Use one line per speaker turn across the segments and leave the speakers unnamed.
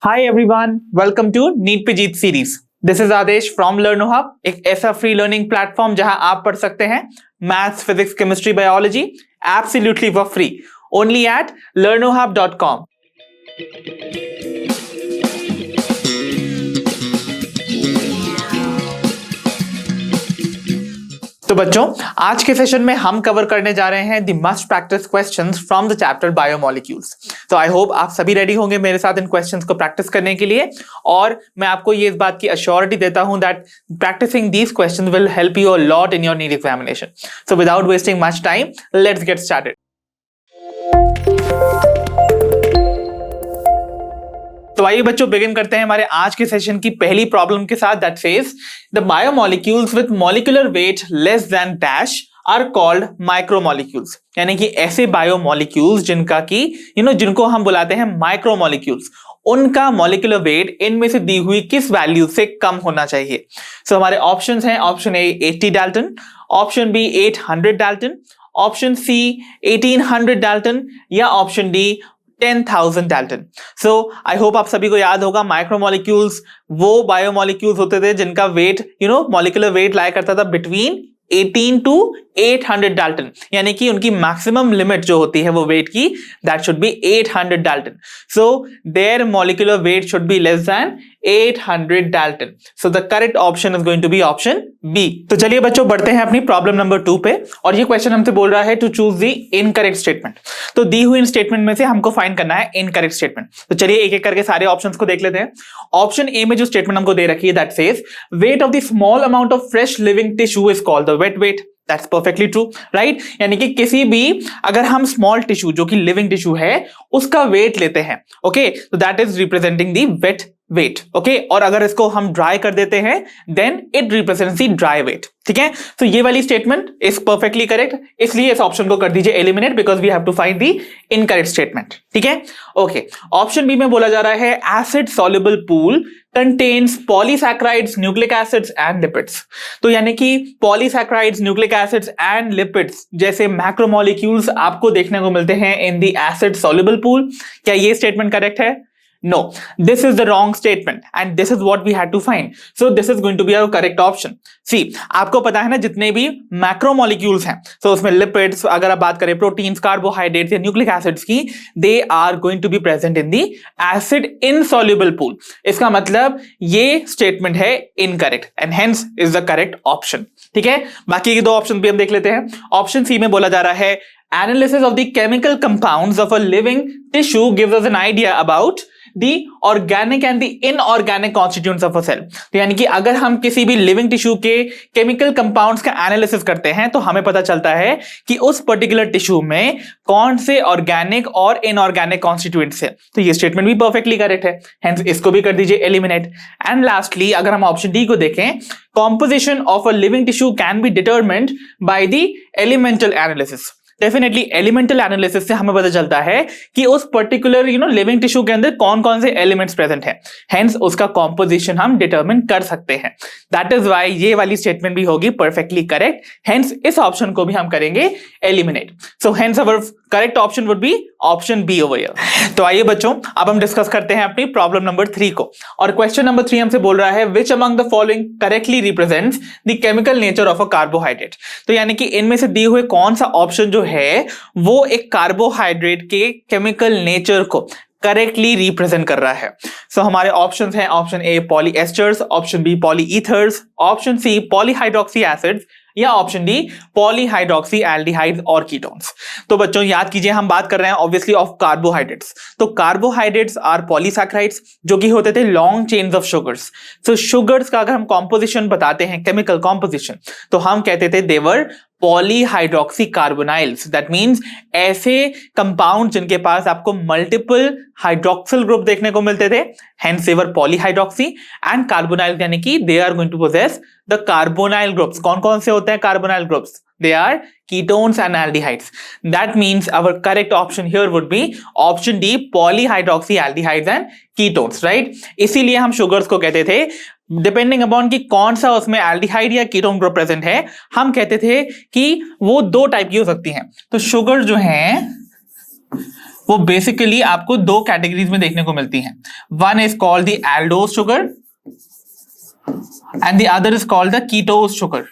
Hi everyone, welcome to NEET पे जीत series. This is Adesh from Learno Hub, एक ऐसा फ्री लर्निंग प्लेटफॉर्म जहां आप पढ़ सकते हैं maths, physics, chemistry, biology absolutely for free, only at learnohub.com। तो बच्चों, आज के सेशन में हम कवर करने जा रहे हैं the must practice questions from the chapter biomolecules. तो आई होप आप सभी रेडी होंगे मेरे साथ इन क्वेश्चंस को प्रैक्टिस करने के लिए, और मैं आपको ये इस बात की अश्योरिटी देता हूं that practising these questions will help you a lot in your NEET examination. So without wasting much time, let's get started. तो आइए बच्चों, बिगिन करते हैं हमारे आज के सेशन की पहली प्रॉब्लम के साथ, that says the biomolecules with molecular weight less than dash are called micromolecules. यानी कि ऐसे बायोमोलिक्यूल्स जिनका कि जिनको हम बुलाते हैं माइक्रोमोलिक्यूल्स, उनका मॉलिक्यूलर वेट इनमें से दी हुई किस वैल्यू से कम होना चाहिए। सो हमारे ऑप्शंस हैं, option A 80 dalton, option B 800 dalton, option C 1800 dalton, या option D 10,000 dalton. So I hope आप सभी को याद होगा, माइक्रोमोलिक्यूल्स वो बायोमोलिक्यूल्स होते थे जिनका वेट मॉलिक्यूलर वेट लाया करता था बिटवीन 18 टू 800 डाल्टन, यानी कि उनकी मैक्सिमम लिमिट जो होती है वो वेट की, that should be 800 dalton. So their molecular weight should be less than 800 dalton. So the correct option is going to be option B. तो चलिए बच्चों, बढ़ते हैं अपनी प्रॉब्लम नंबर 2 पे, और ये क्वेश्चन हमसे बोल रहा है to choose the incorrect statement. तो दी हुई इन स्टेटमेंट में से हमको फाइंड करना है इनकरेक्ट स्टेटमेंट। तो चलिए एक एक करके सारे ऑप्शंस को देख लेते हैं। ऑप्शन ए में जो स्टेटमेंट हमको दे रखी है, that says weight of the small amount of fresh living tissue is called the wet weight. That's perfectly true, right. यानी कि किसी भी अगर हम स्मॉल टिश्यू जो कि लिविंग टिश्यू है उसका वेट लेते हैं, ओके, तो that is representing the wet weight, okay. और अगर इसको हम ड्राई कर देते हैं then it represents the dry weight, ठीक है। तो ये वाली स्टेटमेंट इज परफेक्टली करेक्ट, इसलिए इस ऑप्शन को कर दीजिए eliminate, because we have to find the incorrect statement, ठीक है। ओके, ऑप्शन बी में बोला जा रहा है acid soluble pool contains polysaccharides, nucleic acids and lipids. तो यानी कि polysaccharides, nucleic acids and lipids जैसे मैक्रोमोलिक्यूल्स आपको देखने को मिलते हैं in the acid soluble pool. क्या ये स्टेटमेंट करेक्ट है? No, this is the wrong statement and this is what we had to find. So this is going to be our correct option. See, आपको पता है ना, जितने भी macromolecules हैं, so उसमें लिपिड्स, अगर आप बात करें प्रोटीन्स, कार्बोहाइड्रेट्स या न्यूक्लिक एसिड्स की, they are going to be present in the acid insoluble pool. इसका मतलब ये स्टेटमेंट है incorrect and hence is the correct option, ठीक है। बाकी के दो ऑप्शन भी हम देख लेते हैं। ऑप्शन सी में बोला जा रहा है analysis of the chemical compounds of a living tissue gives us an idea about the organic and the inorganic constituents of a cell। तो यानी कि अगर हम किसी भी लिविंग टिश्यू के केमिकल कंपाउंड्स का एनालिसिस करते हैं तो हमें पता चलता है कि उस पर्टिकुलर टिश्यू में कौन से ऑर्गेनिक और इनऑर्गेनिक कॉन्स्टिट्यूएंट्स है। तो ये स्टेटमेंट भी परफेक्टली करेक्ट है, हेंस इसको भी कर दीजिए एलिमिनेट। एंड लास्टली अगर हम ऑप्शन डी को देखें, composition of a living tissue can be determined by the elemental analysis. Definitely elemental analysis से हमें पता चलता है कि उस पर्टिकुलर लिविंग टिश्यू के अंदर कौन कौन से एलिमेंट्स प्रेजेंट हैं, हेंस उसका कॉम्पोजिशन हम डिटरमिन कर सकते हैं। दैट इज व्हाई ये वाली स्टेटमेंट भी होगी परफेक्टली करेक्ट, हेंस इस ऑप्शन को भी हम करेंगे eliminate. So hence our correct option would be option B over here. तो आइए बच्चों, अब हम डिस्कस करते हैं अपनी प्रॉब्लम नंबर 3 को, और क्वेश्चन नंबर 3 हमसे बोल रहा है which among the following correctly represents the chemical nature of a carbohydrate. तो यानी कि इनमें से दिए हुए कौन सा ऑप्शन जो है वो एक कार्बोहाइड्रेट के केमिकल नेचर को करेक्टली रिप्रेजेंट कर रहा है। सो हमारे ऑप्शंस हैं, option A polyesters, option B polyethers, option C polyhydroxy acids, या ऑप्शन डी पॉलीहाइड्रोक्सी एल्डिहाइड्स और कीटोन्स। तो बच्चों याद कीजिए, हम बात कर रहे हैं ऑब्वियसली ऑफ कार्बोहाइड्रेट्स। तो कार्बोहाइड्रेट्स आर पॉलीसैकेराइड्स जो कि होते थे long chains of sugars. So sugars का अगर हम कॉम्पोजिशन बताते हैं, केमिकल कॉम्पोजिशन, तो हम कहते थे देवर पॉलीहाइड्रोक्सी कार्बोनाइल्स। दैट मीन्स ऐसे कंपाउंड जिनके पास आपको मल्टीपल हाइड्रोक्सिल ग्रुप देखने को मिलते थे, hence they were polyhydroxy, and carbonyl यानी कि they are going to possess the carbonyl groups. कौन कौन से होते हैं carbonyl groups? They are ketones and aldehydes. That means our correct option here would be option D, polyhydroxy aldehydes and ketones, right? इसीलिए हम sugars को कहते थे, डिपेंडिंग अपॉन कि कौन सा उसमें एल्डिहाइड या कीटोन ग्रुप प्रेजेंट है, हम कहते थे कि वो दो टाइप की हो सकती हैं। तो शुगर जो हैं वो बेसिकली आपको दो कैटेगरीज में देखने को मिलती हैं. One is called the aldose sugar and the other is called the ketose sugar.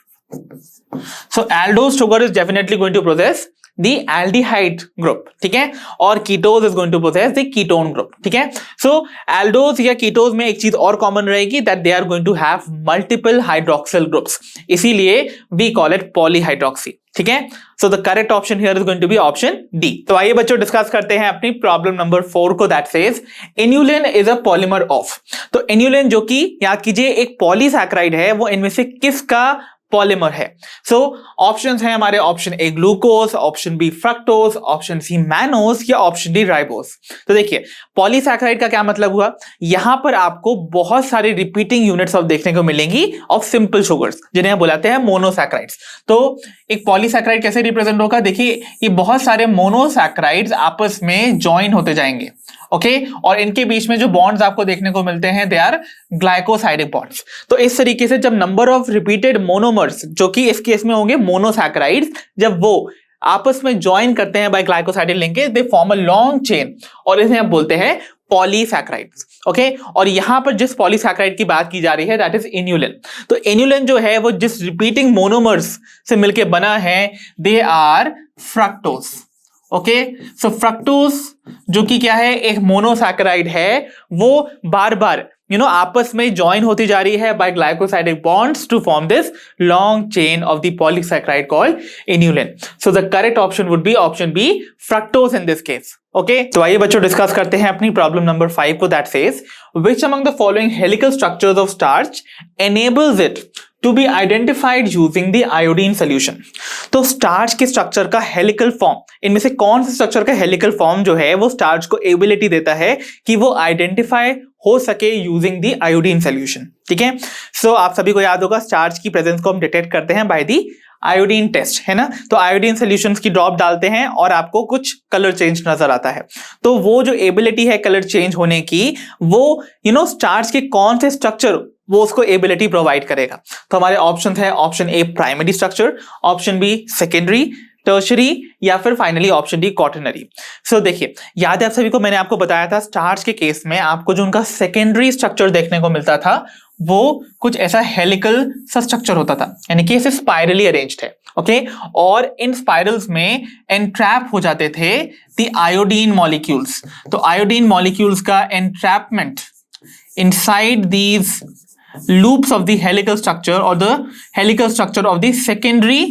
So aldose sugar is definitely going to possess the aldehyde group, ठीक है, और कीटोज is going to possess the ketone group, ठीक है. So aldose या कीटोज में एक चीज और कॉमन रहेगी, that they are going to have multiple hydroxyl groups, इसीलिए we call it polyhydroxy, ठीक है. So the correct option here is going to be option D. तो आइए बच्चों डिस्कस करते हैं अपनी प्रॉब्लम नंबर 4 को, that says inulin is a polymer of. तो inulin जो कि याद कीजिए एक पॉलीसैकेराइड है, वो इनमें से किसका पॉलीमर है. सो ऑप्शंस हैं हमारे, option A glucose, option B fructose, option C mannose या ऑप्शन डी राइबोज. तो देखिए पॉलीसैकेराइड का क्या मतलब हुआ, यहां पर आपको बहुत सारे रिपीटिंग यूनिट्स ऑफ देखने को मिलेंगी ऑफ सिंपल शुगर्स, जिन्हें हम बुलाते हैं मोनोसैकेराइड्स. तो एक पॉलीसैकेराइड कैसे रिप्रेजेंट होगा, देखिए ये बहुत सारे मोनोसैकेराइड्स आपस में ज्वाइन होते जाएंगे, ओके और इनके बीच में जो बॉन्ड्स आपको देखने को मिलते हैं दे आर ग्लाइकोसाइडिक बॉन्ड्स. तो इस तरीके से जब नंबर ऑफ रिपीटेड मोनोमर्स, जो कि इस केस में होंगे मोनोसैकेराइड्स, जब वो आपस में ज्वाइन करते हैं by glycosidic linkage, they form a long chain और इसे हम बोलते हैं पॉलीसैकेराइड्स, ओके. और यहां पर जिस पॉलीसैकेराइड की बात की जा रही है दैट इज इन्यूलिन. तो इन्यूलिन जो है वो जिस रिपीटिंग मोनोमर्स से मिलकर बना है they are fructose, okay. So fructose जो कि क्या है, एक मोनोसैकेराइड है, वो बार बार आपस में ज्वाइन होती जा रही है by glycosidic bonds to form this long chain of the polysaccharide called inulin. So the correct option would be option B fructose in this case, okay. तो आइए बच्चों डिस्कस करते हैं अपनी प्रॉब्लम नंबर 5 को, that says which among the following helical structures of starch enables it to be identified using the iodine solution. तो starch के structure का हेलिकल फॉर्म, इनमें से कौन से स्ट्रक्चर का हेलिकल फॉर्म जो है वो स्टार्च को एबिलिटी देता है कि वो आइडेंटिफाई हो सके यूजिंग द आयोडीन सोल्यूशन, ठीक है. सो आप सभी को याद होगा स्टार्च की प्रेजेंस को हम डिटेक्ट करते हैं बाय दी आयोडीन टेस्ट, है ना. तो आयोडीन सॉल्यूशंस की ड्रॉप डालते हैं और आपको कुछ कलर चेंज नजर आता है. तो वो जो एबिलिटी है कलर चेंज होने की, वो स्टार्च के कौन से स्ट्रक्चर वो उसको एबिलिटी प्रोवाइड करेगा. तो हमारे ऑप्शन है option A primary structure, option B secondary, tertiary या फिर finally option D quaternary. So देखिए याद है आप सभी को, मैंने आपको बताया था स्टार्च के केस में आपको जो उनका सेकेंडरी स्ट्रक्चर देखने को मिलता था वो कुछ ऐसा हेलिकल सा स्ट्रक्चर होता था, यानी कि इसे स्पाइरली अरेंज्ड है, ओके. और इन स्पाइरल्स में एंट्रैप हो जाते थे द आयोडीन मॉलिक्यूल्स. तो आयोडीन मॉलिक्यूल्स का entrapment inside these loops of the helical structure or the helical structure of the secondary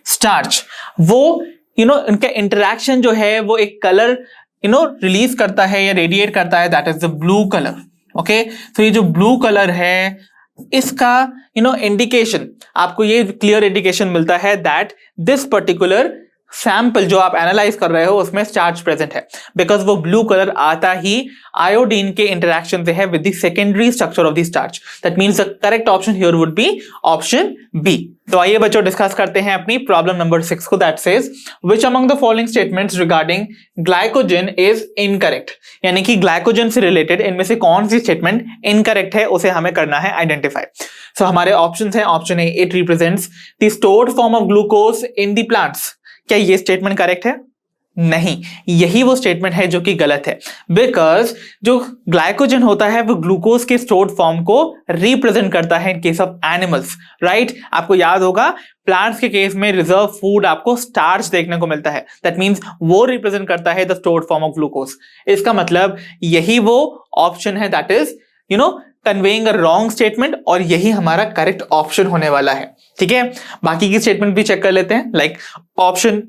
starch, वो इनका इंटरेक्शन जो है वो एक कलर रिलीज करता है या रेडिएट करता है, that is the blue colour, okay. तो ये जो ब्लू कलर है इसका इंडिकेशन, आपको ये क्लियर इंडिकेशन मिलता है दैट दिस पर्टिकुलर सैंपल जो आप एनालाइज कर रहे हो उसमें स्टार्च प्रेजेंट है, बिकॉज वो ब्लू कलर आता ही आयोडीन के इंटरेक्शन से है with the secondary structure of the starch. That means the correct option here would be option B. तो आइए बच्चों डिस्कस करते हैं अपनी प्रॉब्लम नंबर 6 को, that says which among the following statements regarding glycogen is incorrect. यानी कि glycogen से रिलेटेड इनमें से कौन सी स्टेटमेंट इनकरेक्ट है उसे हमें करना है आइडेंटिफाई. सो हमारे ऑप्शंस हैं, option A it represents the stored form of glucose in the plants. क्या ये स्टेटमेंट करेक्ट है? नहीं, यही वो स्टेटमेंट है जो कि गलत है, बिकॉज जो ग्लाइकोजन होता है वो ग्लूकोज के स्टोर्ड फॉर्म को रिप्रेजेंट करता है in case of animals, right. आपको याद होगा प्लांट्स के केस में रिजर्व फूड आपको स्टार्च देखने को मिलता है, दैट मींस वो रिप्रेजेंट करता है the stored form of glucose. इसका मतलब यही वो ऑप्शन है that is conveying a wrong statement, और यही हमारा करेक्ट ऑप्शन होने वाला है, ठीक है. बाकी की स्टेटमेंट भी चेक कर लेते हैं. लाइक ऑप्शन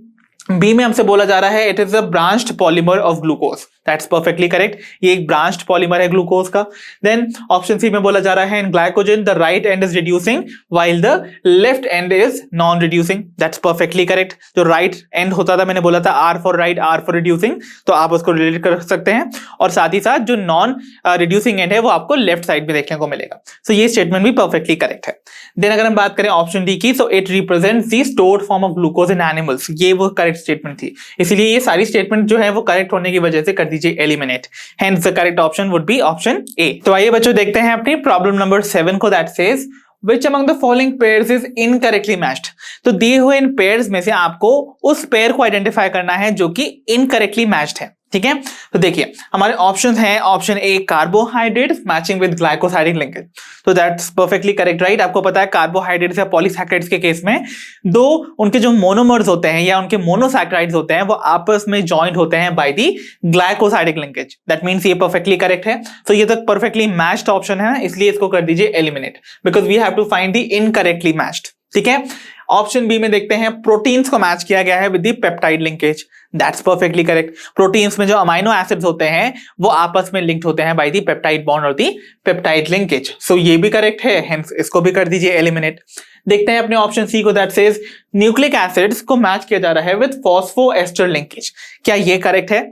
बी में हमसे बोला जा रहा है it is a branched polymer of glucose, that's perfectly correct. ये एक ब्रांच्ड पॉलीमर है ग्लूकोज का. देन ऑप्शन सी में बोला जा रहा है in glycogen the right end is reducing while the left end is non reducing, that's perfectly correct. जो राइट एंड होता था, मैंने बोला था R for right R for reducing, तो आप उसको रिलेट कर सकते हैं. और साथ ही साथ जो नॉन रिड्यूसिंग एंड है वो आपको लेफ्ट साइड में देखने को मिलेगा. सो ये स्टेटमेंट भी परफेक्टली करेक्ट है. देन अगर हम बात करें ऑप्शन डी की, सो it represents the stored form of glucose in animals, ये वो करेक्ट स्टेटमेंट थी, इसलिए ये सारी स्टेटमेंट जो है वो करेक्ट होने की वजह से कर दीजिए eliminate. Hence the correct option would be option A. तो आइए बच्चों देखते हैं अपनी प्रॉब्लम नंबर 7 को, that says which among the following pairs is incorrectly matched. तो दिए हुए इन पेयर्स में से आपको उस पेयर को आइडेंटिफाई करना है जो कि इनकरेक्टली मैच्ड है, ठीक है, तो देखिए हमारे ऑप्शंस हैं, option A carbohydrates matching with glycosidic linkage, तो दैट्स परफेक्टली करेक्ट राइट। आपको पता है कार्बोहाइड्रेट्स या पॉलीसैकेराइड्स के केस में दो उनके जो मोनोमर्स होते हैं या उनके मोनोसैकेराइड्स होते हैं वो आपस में जॉइंट होते हैं by the glycosidic linkage, that means ये परफेक्टली करेक्ट है। तो ये तक परफेक्टली मैच्ड ऑप्शन है, इसलिए इसको कर दीजिए eliminate, because we have to find the incorrectly matched. ठीक है, ऑप्शन बी में देखते हैं प्रोटीन्स को मैच किया गया है with the peptide linkage, that's perfectly correct. Proteins में जो अमाइनो एसिड्स होते हैं वो आपस में लिंक्ड होते हैं बाय द पेप्टाइड बॉन्ड और द पेप्टाइड लिंकेज, सो ये भी करेक्ट है, हेंस इसको भी कर दीजिए एलिमिनेट। देखते हैं अपने ऑप्शन सी को, दैट सेज न्यूक्लिक एसिड्स को मैच किया जा रहा है विद फॉस्फोएस्टर लिंकेज, क्या ये करेक्ट है?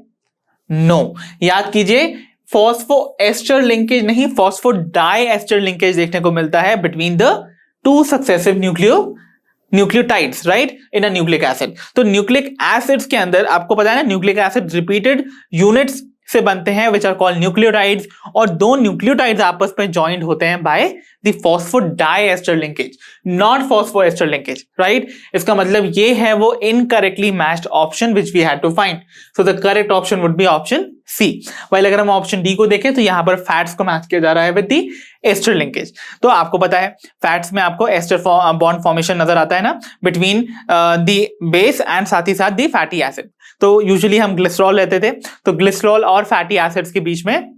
नो, याद कीजिए फॉस्फोएस्टर लिंकेज नहीं, फॉस्फोडाइएस्टर लिंकेज देखने को मिलता है between the two successive nucleotides right in a nucleic acid. तो न्यूक्लिक एसिड्स के अंदर आपको पता है ना, न्यूक्लिक एसिड रिपीटेड यूनिट्स से बनते हैं विच आर कॉल्ड न्यूक्लियोटाइड्स, और दो न्यूक्लियोटाइड्स आपस में जॉइंट होते हैं by the phosphodiester linkage, not phosphoester linkage right. इसका मतलब ये है वो incorrectly matched option which we had to find, so the correct option would be option C. While अगर हम ऑप्शन डी को देखें तो यहां पर फैट्स को मैच किया जा रहा है विद द एस्टर लिंकेज। तो आपको पता है फैट्स में आपको एस्टर बॉन्ड फॉर्मेशन नजर आता है ना बिटवीन द बेस एंड साथ ही साथ द फैटी एसिड। तो यूजुअली हम ग्लिसरॉल लेते थे, तो ग्लिसरॉल और फैटी एसिड्स के बीच में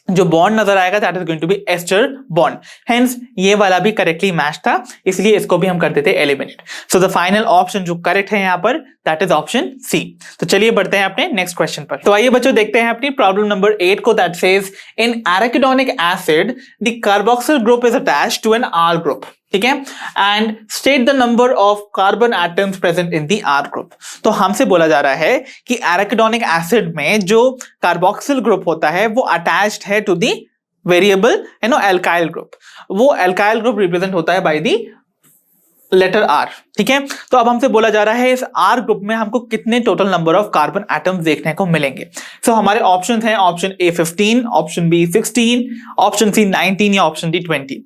जो बॉन्ड नजर आएगा that is going to be ester bond, hence ये वाला भी करेक्टली मैच था, इसलिए इसको भी हम कर देते eliminate. So the final option जो करेक्ट है यहां पर दैट इज ऑप्शन सी। तो चलिए बढ़ते हैं अपने नेक्स्ट क्वेश्चन पर। तो आइए बच्चों देखते हैं अपनी प्रॉब्लम नंबर 8 को, that says in arachidonic acid the carboxyl group is attached to an R group, ठीक है, and state the number of carbon atoms present in the R group. तो हमसे बोला जा रहा है कि एराकिडोनिक एसिड में जो कार्बोक्सिल ग्रुप होता है वो अटैच्ड है to the variable alkyl group, वो एल्काइल ग्रुप रिप्रेजेंट होता है बाय द लेटर आर, ठीक है। तो अब हमसे बोला जा रहा है इस आर ग्रुप में हमको कितने total number of carbon atoms देखने को मिलेंगे। सो हमारे ऑप्शन हैं option A 15, option B 16, option C 19 या ऑप्शन डी 20।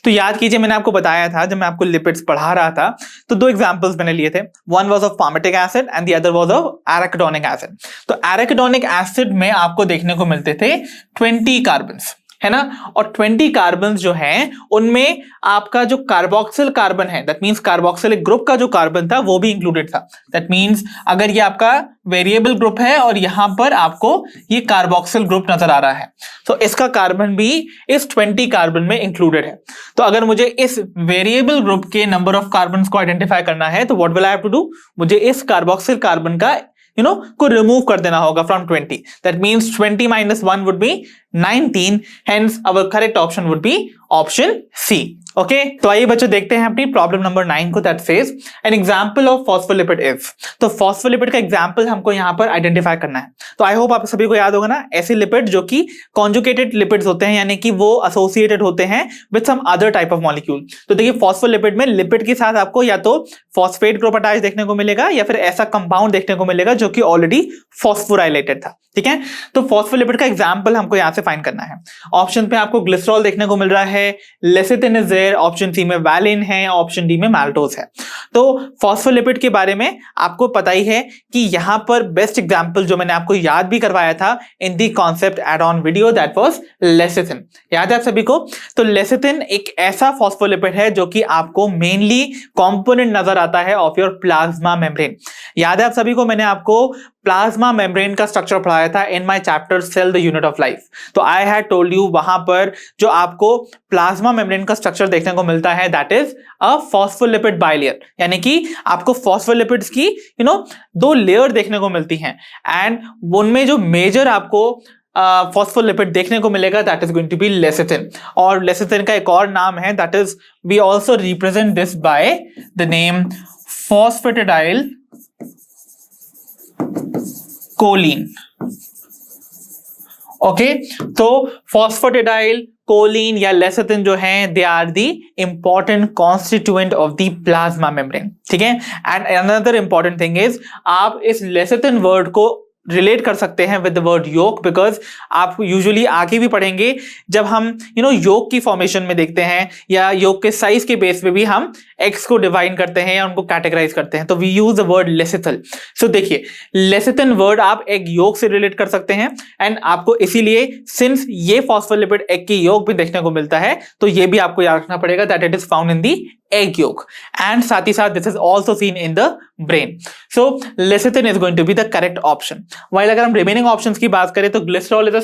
तो याद कीजिए मैंने आपको बताया था जब मैं आपको लिपिड्स पढ़ा रहा था तो दो एग्जांपल्स मैंने लिए थे, one was of palmitic acid and the other was of arachidonic acid. तो एराकिडोनिक एसिड में आपको देखने को मिलते थे 20 कार्बन्स, है ना, और 20 कार्बन जो हैं उनमें आपका जो कार्बोक्सिल कार्बन है दैट मींस कार्बोक्सिलिक ग्रुप का जो कार्बन था वो भी इंक्लूडेड था। दैट मींस अगर ये आपका वेरिएबल ग्रुप है और यहां पर आपको ये कार्बोक्सिल ग्रुप नजर आ रहा है तो इसका कार्बन भी इस 20 कार्बन में इंक्लूडेड है। तो अगर मुझे इस वेरिएबल ग्रुप के नंबर ऑफ कार्बन को आइडेंटिफाई करना है तो what will I have to do, मुझे इस कार्बोक्सिल कार्बन का को रिमूव कर देना होगा from 20, that means 20 - 1 would be 19, hence our correct option would be option C. Okay, तो आइए बच्चों देखते हैं अपनी प्रॉब्लम नंबर 9 को, that says N example of phospholipid is. तो फॉस्फोलिपिड का एग्जांपल हमको यहां पर आइडेंटिफाई करना है। तो आई होप आप सभी को याद होगा ना, ऐसे लिपिड जो कि कॉन्जुगेटेड लिपिड्स होते हैं, यानी कि वो एसोसिएटेड होते हैं with some other type of molecule. तो देखिए फॉस्फोलिपिड में लिपिड के साथ आपको या तो फॉस्फेट ग्रुप अटैच देखने को मिलेगा या फिर ऐसा कंपाउंड देखने को मिलेगा जो कि ऑलरेडी फॉस्फोराइलेटेड था, ठीक है। तो फॉस्फोलिपिड का एग्जांपल हमको यहां से फाइंड करना है। ऑप्शन पे आपको ग्लिसरॉल देखने को मिल रहा है, lecithin is there, option C में वैलिन है, ऑप्शन डी में मैल्टोज है। तो फॉस्फोलिपिड के बारे में आपको पता ही है कि यहां पर बेस्ट एग्जांपल जो मैंने आपको याद भी करवाया था in the concept add on video that was lecithin, याद है आप सभी को। तो लेसिथिन एक ऐसा फॉस्फोलिपिड है जो कि आपको मेनली कंपोनेंट नजर आता है ऑफ योर प्लाज्मा मेम्ब्रेन। याद है आप सभी को मैंने आपको प्लाज्मा मेम्ब्रेन का स्ट्रक्चर पढ़ाया था in my chapter cell the unit of life. तो आई हैड टोल्ड यू वहां पर जो आपको प्लाज्मा मेम्ब्रेन का स्ट्रक्चर देखने को मिलता है that is a phospholipid bilayer, यानी कि आपको फॉस्फोलिपिड्स की दो लेयर देखने को मिलती हैं एंड उनमें जो मेजर आपको फॉस्फोलिपिड देखने को मिलेगा that is going to be lecithin. और लेसिथिन का एक और नाम है that is we also represent this by the name phosphatidyl choline. Okay, तो फॉस्फेटिडाइल कोलिन या लेसिथिन जो है they are the important constituent of the plasma membrane, ठीक है। And another important thing is आप इस लेसिथिन वर्ड को relate कर सकते हैं with the word yolk, because आप यूजुअली आगे भी पढ़ेंगे जब हम योग की फॉर्मेशन में देखते हैं या योग के साइज के बेस पे भी हम एग्स को डिवाइड करते हैं या उनको कैटेगराइज करते हैं, तो we use the word lecithal. सो देखिए, लेसिथिन वर्ड आप एग योग से रिलेट कर सकते हैं, एंड आपको इसीलिए सिंस ये फॉस्फोलिपिड एग की योग भी देखने को मिलता है, तो ये भी आपको याद रखना पड़ेगा that it is found in the egg yolk, and साथ ही साथ this is also seen in the brain. So lecithin is going to be the correct option. While अगर हम remaining options की बात करें तो glycerol is a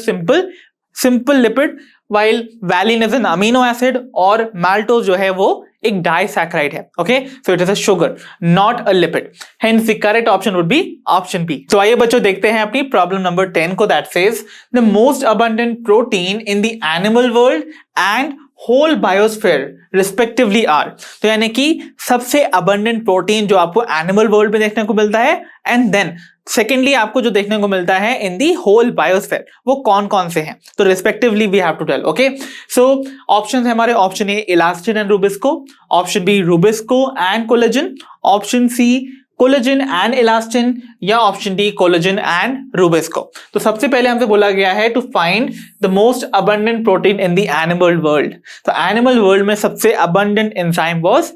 simple lipid, while valine is an amino acid और maltose जो है वो एक disaccharide है. Okay, so it is a sugar, not a lipid. Hence the correct option would be option B. तो आइए बच्चों देखते हैं अपनी problem number 10 को, that says the most abundant protein in the animal world and whole biosphere respectively are. तो यानी कि सबसे अबंडेंट प्रोटीन जो आपको एनिमल वर्ल्ड में देखने को मिलता है, एंड देन सेकेंडली आपको जो देखने को मिलता है इन दी होल बायोस्फीयर, वो कौन कौन से हैं, तो respectively we have to tell. Okay, so options है हमारे, option A elastin and rubisco, option B rubisco and collagen, option C collagen and elastin, या option D collagen and rubisco. तो सबसे पहले हमसे बोला गया है to find the most abundant protein in the animal world. तो एनिमल वर्ल्ड में सबसे अबंडेंट एंजाइम वाज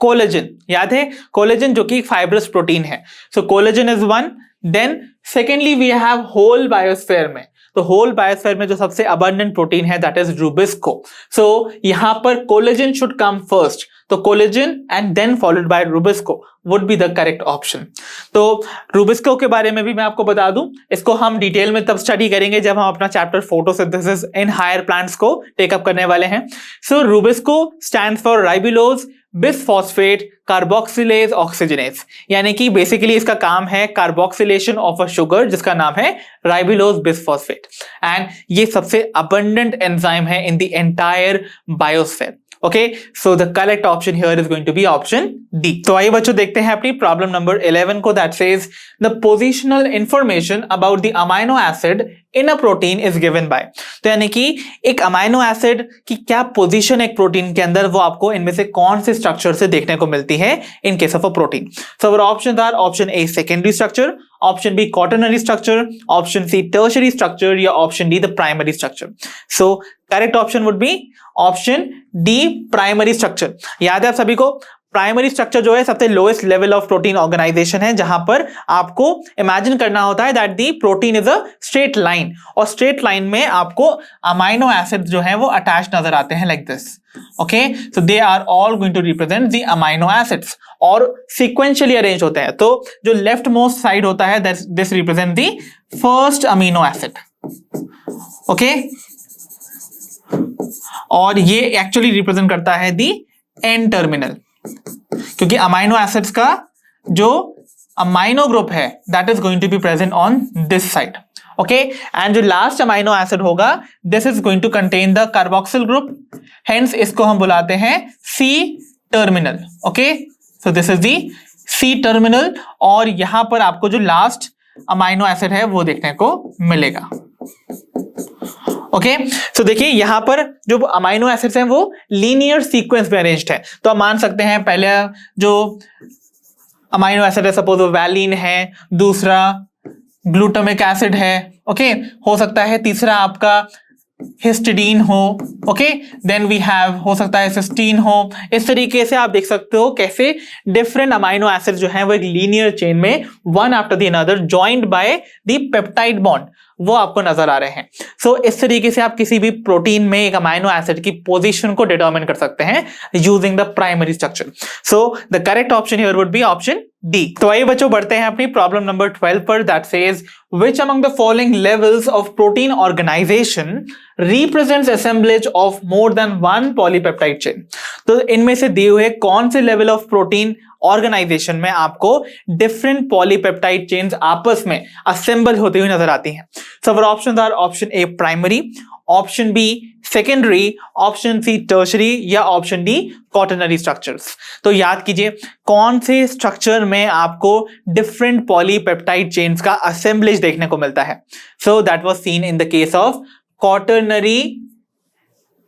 कोलेजन। याद है कोलेजन जो कि फाइब्रस प्रोटीन है। So collagen is one. Then secondly we have whole biosphere में, तो होल बायोस्फीयर में जो सबसे अबंडेंट प्रोटीन है दैट इज रूबिस्को। सो यहां पर कोलेजन शुड कम फर्स्ट, तो collagen and then followed by rubisco would be the correct option. तो रूबिस्को के बारे में भी मैं आपको बता दूं, इसको हम डिटेल में तब स्टडी करेंगे जब हम अपना chapter photosynthesis in higher plants को टेकअप करने वाले हैं। So rubisco stands for ribulose bisphosphate carboxylase oxygenase, यानी कि बेसिकली इसका काम है कार्बोक्सिलेशन ऑफ अ शुगर जिसका नाम है राइबोलोज बिसफॉस्फेट, एंड ये सबसे अबंडेंट एंजाइम है in the entire biosphere. Okay, so the correct option here is going to be option D. तो आइए बच्चों देखते हैं अपनी प्रॉब्लम नंबर 11 को, that says the positional information about the amino acid in a protein is given by. तो यानी कि एक अमाइनो एसिड की क्या पोजीशन एक प्रोटीन के अंदर, वो आपको इनमें से कौन से स्ट्रक्चर से देखने को मिलती है in case of a protein. So our options are option A secondary structure, option B quaternary structure, option C tertiary structure, या option D the primary structure. So correct option would be option D primary structure. याद है आप सभी को, primary structure जो है सबसे lowest level of protein organization है, जहां पर आपको इमेजिन करना होता है that the protein is a straight line, और स्ट्रेट लाइन में आपको अमाइनो एसिड जो है वो अटैच नजर आते हैं like this. Okay, so they are all going to represent the amino acids और सीक्वेंशियली अरेंज होते हैं। तो जो लेफ्ट मोस्ट साइड होता है this represent the first amino acid. Okay, और ये एक्चुअली रिप्रेजेंट करता है दी एन टर्मिनल, क्योंकि अमाइनो एसिड्स का जो अमाइनो ग्रुप है that is going to be present on this side. Okay, and जो लास्ट अमाइनो एसिड होगा this is going to contain the carboxyl group, hence इसको हम बुलाते हैं C terminal. Okay, so this is the C terminal, और यहां पर आपको जो लास्ट अमाइनो एसिड है वो देखने को मिलेगा। ओके, सो देखिए यहां पर जो अमाइनो एसिड्स हैं वो लीनियर सीक्वेंस में अरेंज्ड है। तो आप मान सकते हैं पहले जो अमाइनो एसिड है सपोज वो वैलिन है, दूसरा ग्लूटामिक एसिड है, ओके, हो सकता है तीसरा आपका हिस्टिडीन हो, ओके, देन वी हैव हो सकता है सिस्टीन हो। इस तरीके से आप देख सकते हो कैसे डिफरेंट अमाइनो एसिड जो है वो एक लीनियर चेन में one after the another joined by the peptide bond वो आपको नजर आ रहे हैं। सो इस तरीके से आप किसी भी प्रोटीन में एक अमाइनो एसिड की पोजीशन को डिटरमिन कर सकते हैं using the primary structure. So the correct option here would be option D. तो आइए बच्चों बढ़ते हैं अपनी प्रॉब्लम नंबर 12 पर, that says which among the following levels of protein organization represents assemblage of more than one polypeptide chain। तो इनमें से दिए हुए कौन से लेवल ऑफ प्रोटीन ऑर्गेनाइजेशन में आपको डिफरेंट पॉलीपेप्टाइड चेन्स आपस में असेंबल होते हुए नजर आती हैं। So our options are option A primary, option B secondary, option C tertiary, या ऑप्शन डी क्वाटरनरी स्ट्रक्चर्स। तो याद कीजिए कौन से स्ट्रक्चर में आपको डिफरेंट पॉलीपेप्टाइड चेन्स का असेंबलेज देखने को मिलता है। So that was seen in the case of quaternary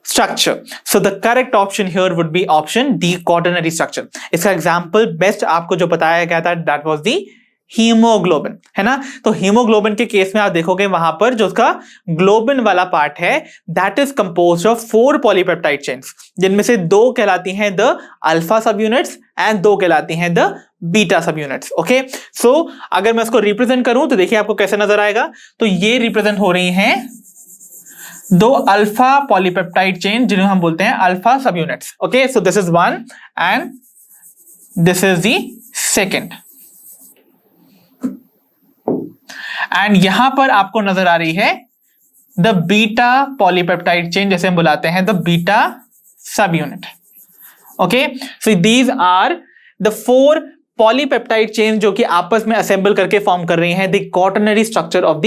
structure. So the correct option here would be option D quaternary structure. इसका एग्जांपल बेस्ट आपको जो बताया गया था दैट वाज दी हीमोग्लोबिन, है ना। तो हीमोग्लोबिन के केस में आप देखोगे वहां पर जो उसका ग्लोबिन वाला पार्ट है that is composed of 4 polypeptide chains, जिनमें से 2 कहलाती हैं द अल्फा सब यूनिट्स एंड 2 कहलाती हैं द बीटा सब यूनिट्स। ओके, सो अगर मैं इसको रिप्रेजेंट करूं तो देखिए आपको कैसे नजर आएगा। तो ये रिप्रेजेंट हो रही हैं 2 अल्फा पॉलीपेप्टाइड चेन जिन्हें हम बोलते हैं अल्फा सब units. Okay, so this is 1 and this is the second. And यहां पर आपको नजर आ रही है द बीटा पॉलीपेप्टाइड चेन, जैसे हम बुलाते हैं the beta subunit. Okay, so these are the 4 polypeptide chain जो कि आपस में असेंबल करके फॉर्म कर रही हैं the quaternary structure of the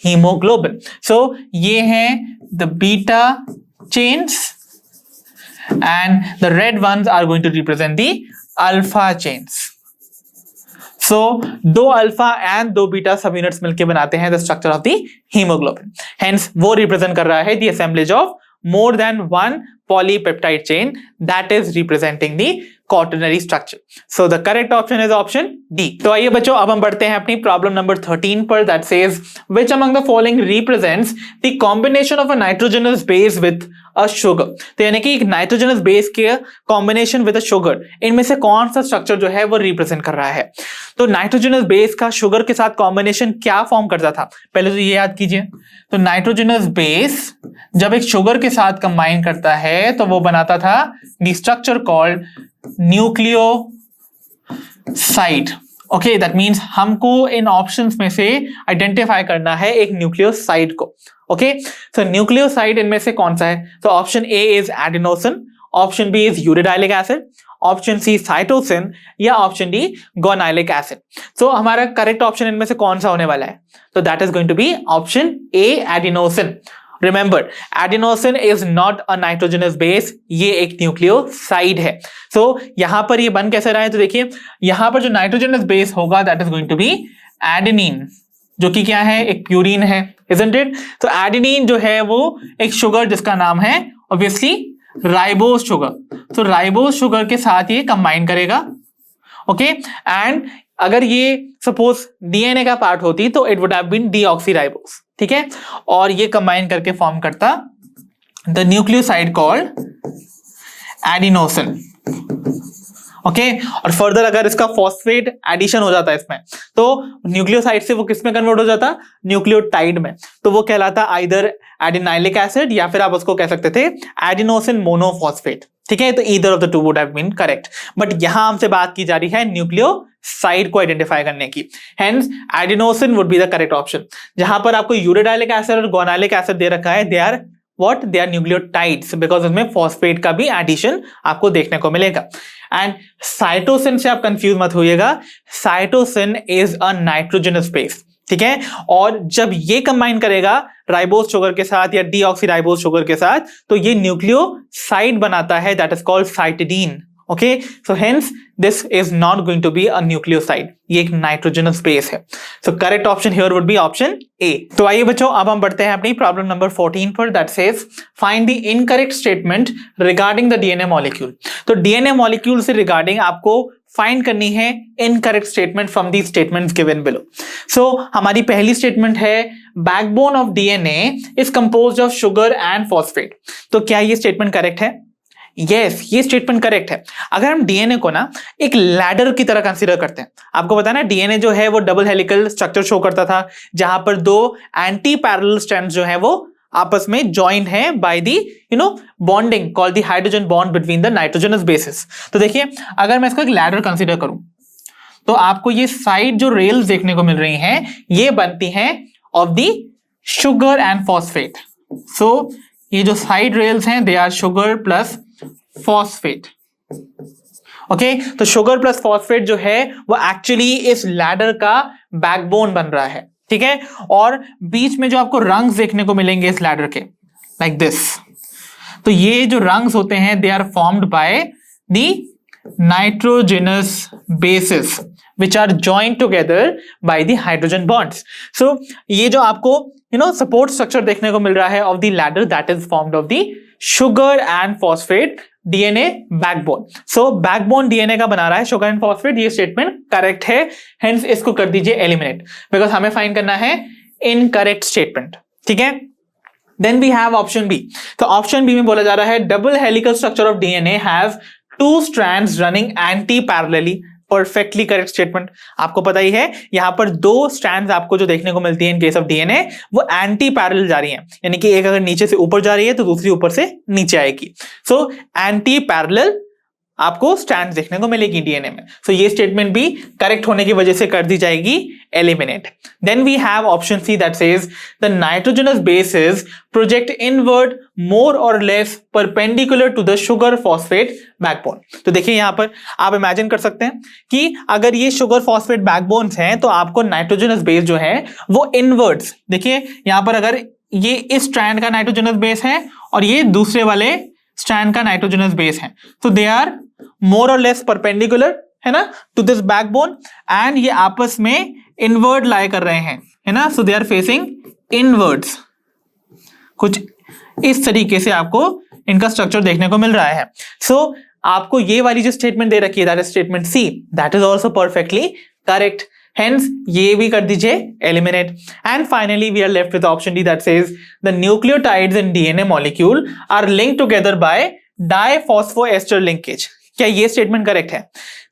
haemoglobin. So ये हैं the beta chains and the red ones are going to represent the alpha chains. So 2 alpha and 2 beta subunits मिलकर बनाते हैं the structure of the haemoglobin. Hence वो represent कर रहा है the assemblage of more than 1 polypeptide chain that is representing the quaternary structure. So the correct option is option D. तो आइए बच्चों अब हम बढ़ते हैं अपनी प्रॉब्लम नंबर 13 पर that says which among the following represents the combination of a nitrogenous base with a sugar. तो यानी कि एक नाइट्रोजनस बेस के कॉम्बिनेशन विद अ शुगर, इनमें से कौन सा स्ट्रक्चर जो है वो रिप्रेजेंट कर रहा है। तो नाइट्रोजनस बेस का शुगर के साथ कॉम्बिनेशन क्या फॉर्म करता था, पहले तो ये याद कीजिए। तो नाइट्रोजनस बेस जब एक शुगर के साथ कंबाइन करता है तो वो बनाता था the structure called nucleoside. Okay, that means हमको इन ऑप्शंस में से आइडेंटिफाई करना है एक न्यूक्लियोसाइड को। ओके, तो न्यूक्लियोसाइड इनमें से कौन सा है। तो option A is adenosine, option B is uridylic acid, option C cytosine या ऑप्शन डी गोनाइलिक एसिड। तो हमारा करेक्ट ऑप्शन इनमें से कौन सा होने वाला है। तो that is going to be option A adenosine. Remember, adenosine is not a nitrogenous base, ये एक न्यूक्लियोसाइड है। सो यहां पर ये बन कैसे रहा है, तो देखिए यहां पर जो नाइट्रोजनस बेस होगा that is going to be adenine, जो कि क्या है, एक प्यूरिन है, इजंट इट। तो एडेनिन जो है वो एक शुगर जिसका नाम है ऑब्वियसली राइबोज शुगर। तो राइबोज शुगर के साथ ये कंबाइन करेगा। ओके, एंड अगर ये सपोज डीएनए का पार्ट होती तो it would have been deoxyribose, ठीक है। और ये कंबाइन करके फॉर्म करता the nucleoside called adenosine. Okay, और फर्दर अगर इसका फॉस्फेट एडिशन हो जाता है इसमें तो न्यूक्लियोसाइड से वो किस में कन्वर्ट हो जाता, न्यूक्लियोटाइड में। तो वो कहलाता आइदर एडिनाइलिक एसिड या फिर आप उसको कह सकते थे एडिनोसिन मोनोफॉस्फेट, ठीक है। तो either of the two would have been correct, but यहां हमसे बात की जा रही है न्यूक्लियोसाइड को आइडेंटिफाई करने की। Hence adenosine would be the correct option. जहां पर आपको यूरिडाइलिक एसिड और गोनाइलिक एसिड दे रखा है, they are what, they are nucleotides, because उसमें फॉस्फेट का भी एडिशन आपको देखने को मिलेगा। एंड साइटोसिन से आप कंफ्यूज मत होइएगा, cytosine is a nitrogenous base, ठीक है। और जब ये कंबाइन करेगा राइबोज शुगर के साथ या डीऑक्सीराइबोज शुगर के साथ तो ये न्यूक्लियोसाइड बनाता है, that is called cytidine. Okay, so hence this is not going to be a nucleoside, ये एक नाइट्रोजनस बेस है। So correct option here would be option A. तो आइए बच्चों अब हम बढ़ते हैं अपनी प्रॉब्लम नंबर 14 पर, that says find the incorrect statement regarding the DNA molecule. तो डीएनए मॉलिक्यूल से रिगार्डिंग आपको फाइंड करनी है incorrect statement from the statements given below. So हमारी पहली स्टेटमेंट है backbone of DNA is composed of sugar and phosphate. तो क्या ये स्टेटमेंट करेक्ट है? यस, ये स्टेटमेंट करेक्ट है। अगर हम डीएनए को ना एक लैडर की तरह कंसीडर करते हैं, आपको पता है ना डीएनए जो है वो डबल हेलिकल स्ट्रक्चर शो करता था, जहां पर 2 एंटी पैरेलल स्ट्रैंड्स जो है वो आपस में ज्वाइंट है by the bonding called the hydrogen bond between the nitrogenous basis. तो देखिए अगर मैं इसको एक लैडर कंसीडर करूं तो आपको ये साइड जो रेल्स देखने को मिल रही हैं ये बनती हैं of the sugar and phosphate. So ये जो साइड रेल्स हैं they are sugar plus phosphate. Okay, तो शुगर प्लस फॉस्फेट जो है वो एक्चुअली इस लैडर का बैकबोन बन रहा है, ठीक है। और बीच में जो आपको रंग्स देखने को मिलेंगे इस लैडर के लाइक दिस, तो ये जो रंग्स होते हैं they are formed by the nitrogenous bases which are joined together by the hydrogen bonds. So ये जो आपको सपोर्ट स्ट्रक्चर देखने को मिल रहा है of the ladder that is formed of the sugar and phosphate DNA backbone. So backbone DNA का बना रहा है शुगर एंड फॉस्फेट, ये स्टेटमेंट करेक्ट है, हेंस इसको कर दीजिए एलिमिनेट, बिकॉज हमें फाइंड करना है इनकरेक्ट स्टेटमेंट। ठीक है, then we have option B. तो ऑप्शन बी में बोला जा रहा है double helical structure of DNA have 2 strands running antiparallelly, perfectly correct statement. आपको पता ही है यहां पर 2 strands आपको जो देखने को मिलती है इन केस ऑफ डीएनए वो एंटी पैरेलल जा रही है, यानी कि एक अगर नीचे से ऊपर जा रही है तो दूसरी ऊपर से नीचे आएगी। सो एंटी पैरेलल आपको स्ट्रैंड देखने को मिलेगी डीएनए में। सो ये स्टेटमेंट भी करेक्ट होने की वजह से कर दी जाएगी eliminate. Then we have option C that says the nitrogenous bases project inward more or less perpendicular to the sugar phosphate backbone. तो देखिए यहां पर आप इमेजिन कर सकते हैं कि अगर ये शुगर फॉस्फेट बैकबोन्स हैं तो आपको नाइट्रोजनस बेस जो है वो इनवर्ड्स, देखिए यहां पर अगर ये इस स्ट्रैंड का नाइट्रोजनस बेस है और ये दूसरे वाले स्ट्रैंड का नाइट्रोजनस बेस है, तो they are more or less perpendicular है ना टू दिस बैकबोन, एंड ये आपस में इनवर्ड लाई कर रहे हैं, है ना। सो दे आर फेसिंग इनवर्ड्स, कुछ इस तरीके से आपको इनका स्ट्रक्चर देखने को मिल रहा है। सो आपको ये वाली जो स्टेटमेंट दे रखी है that is statement C, that is also perfectly correct, hence ये भी कर दीजिए eliminate. And finally we are left with option D that says the nucleotides in DNA molecule are linked together by diphosphoester linkage. क्या ये statement correct है?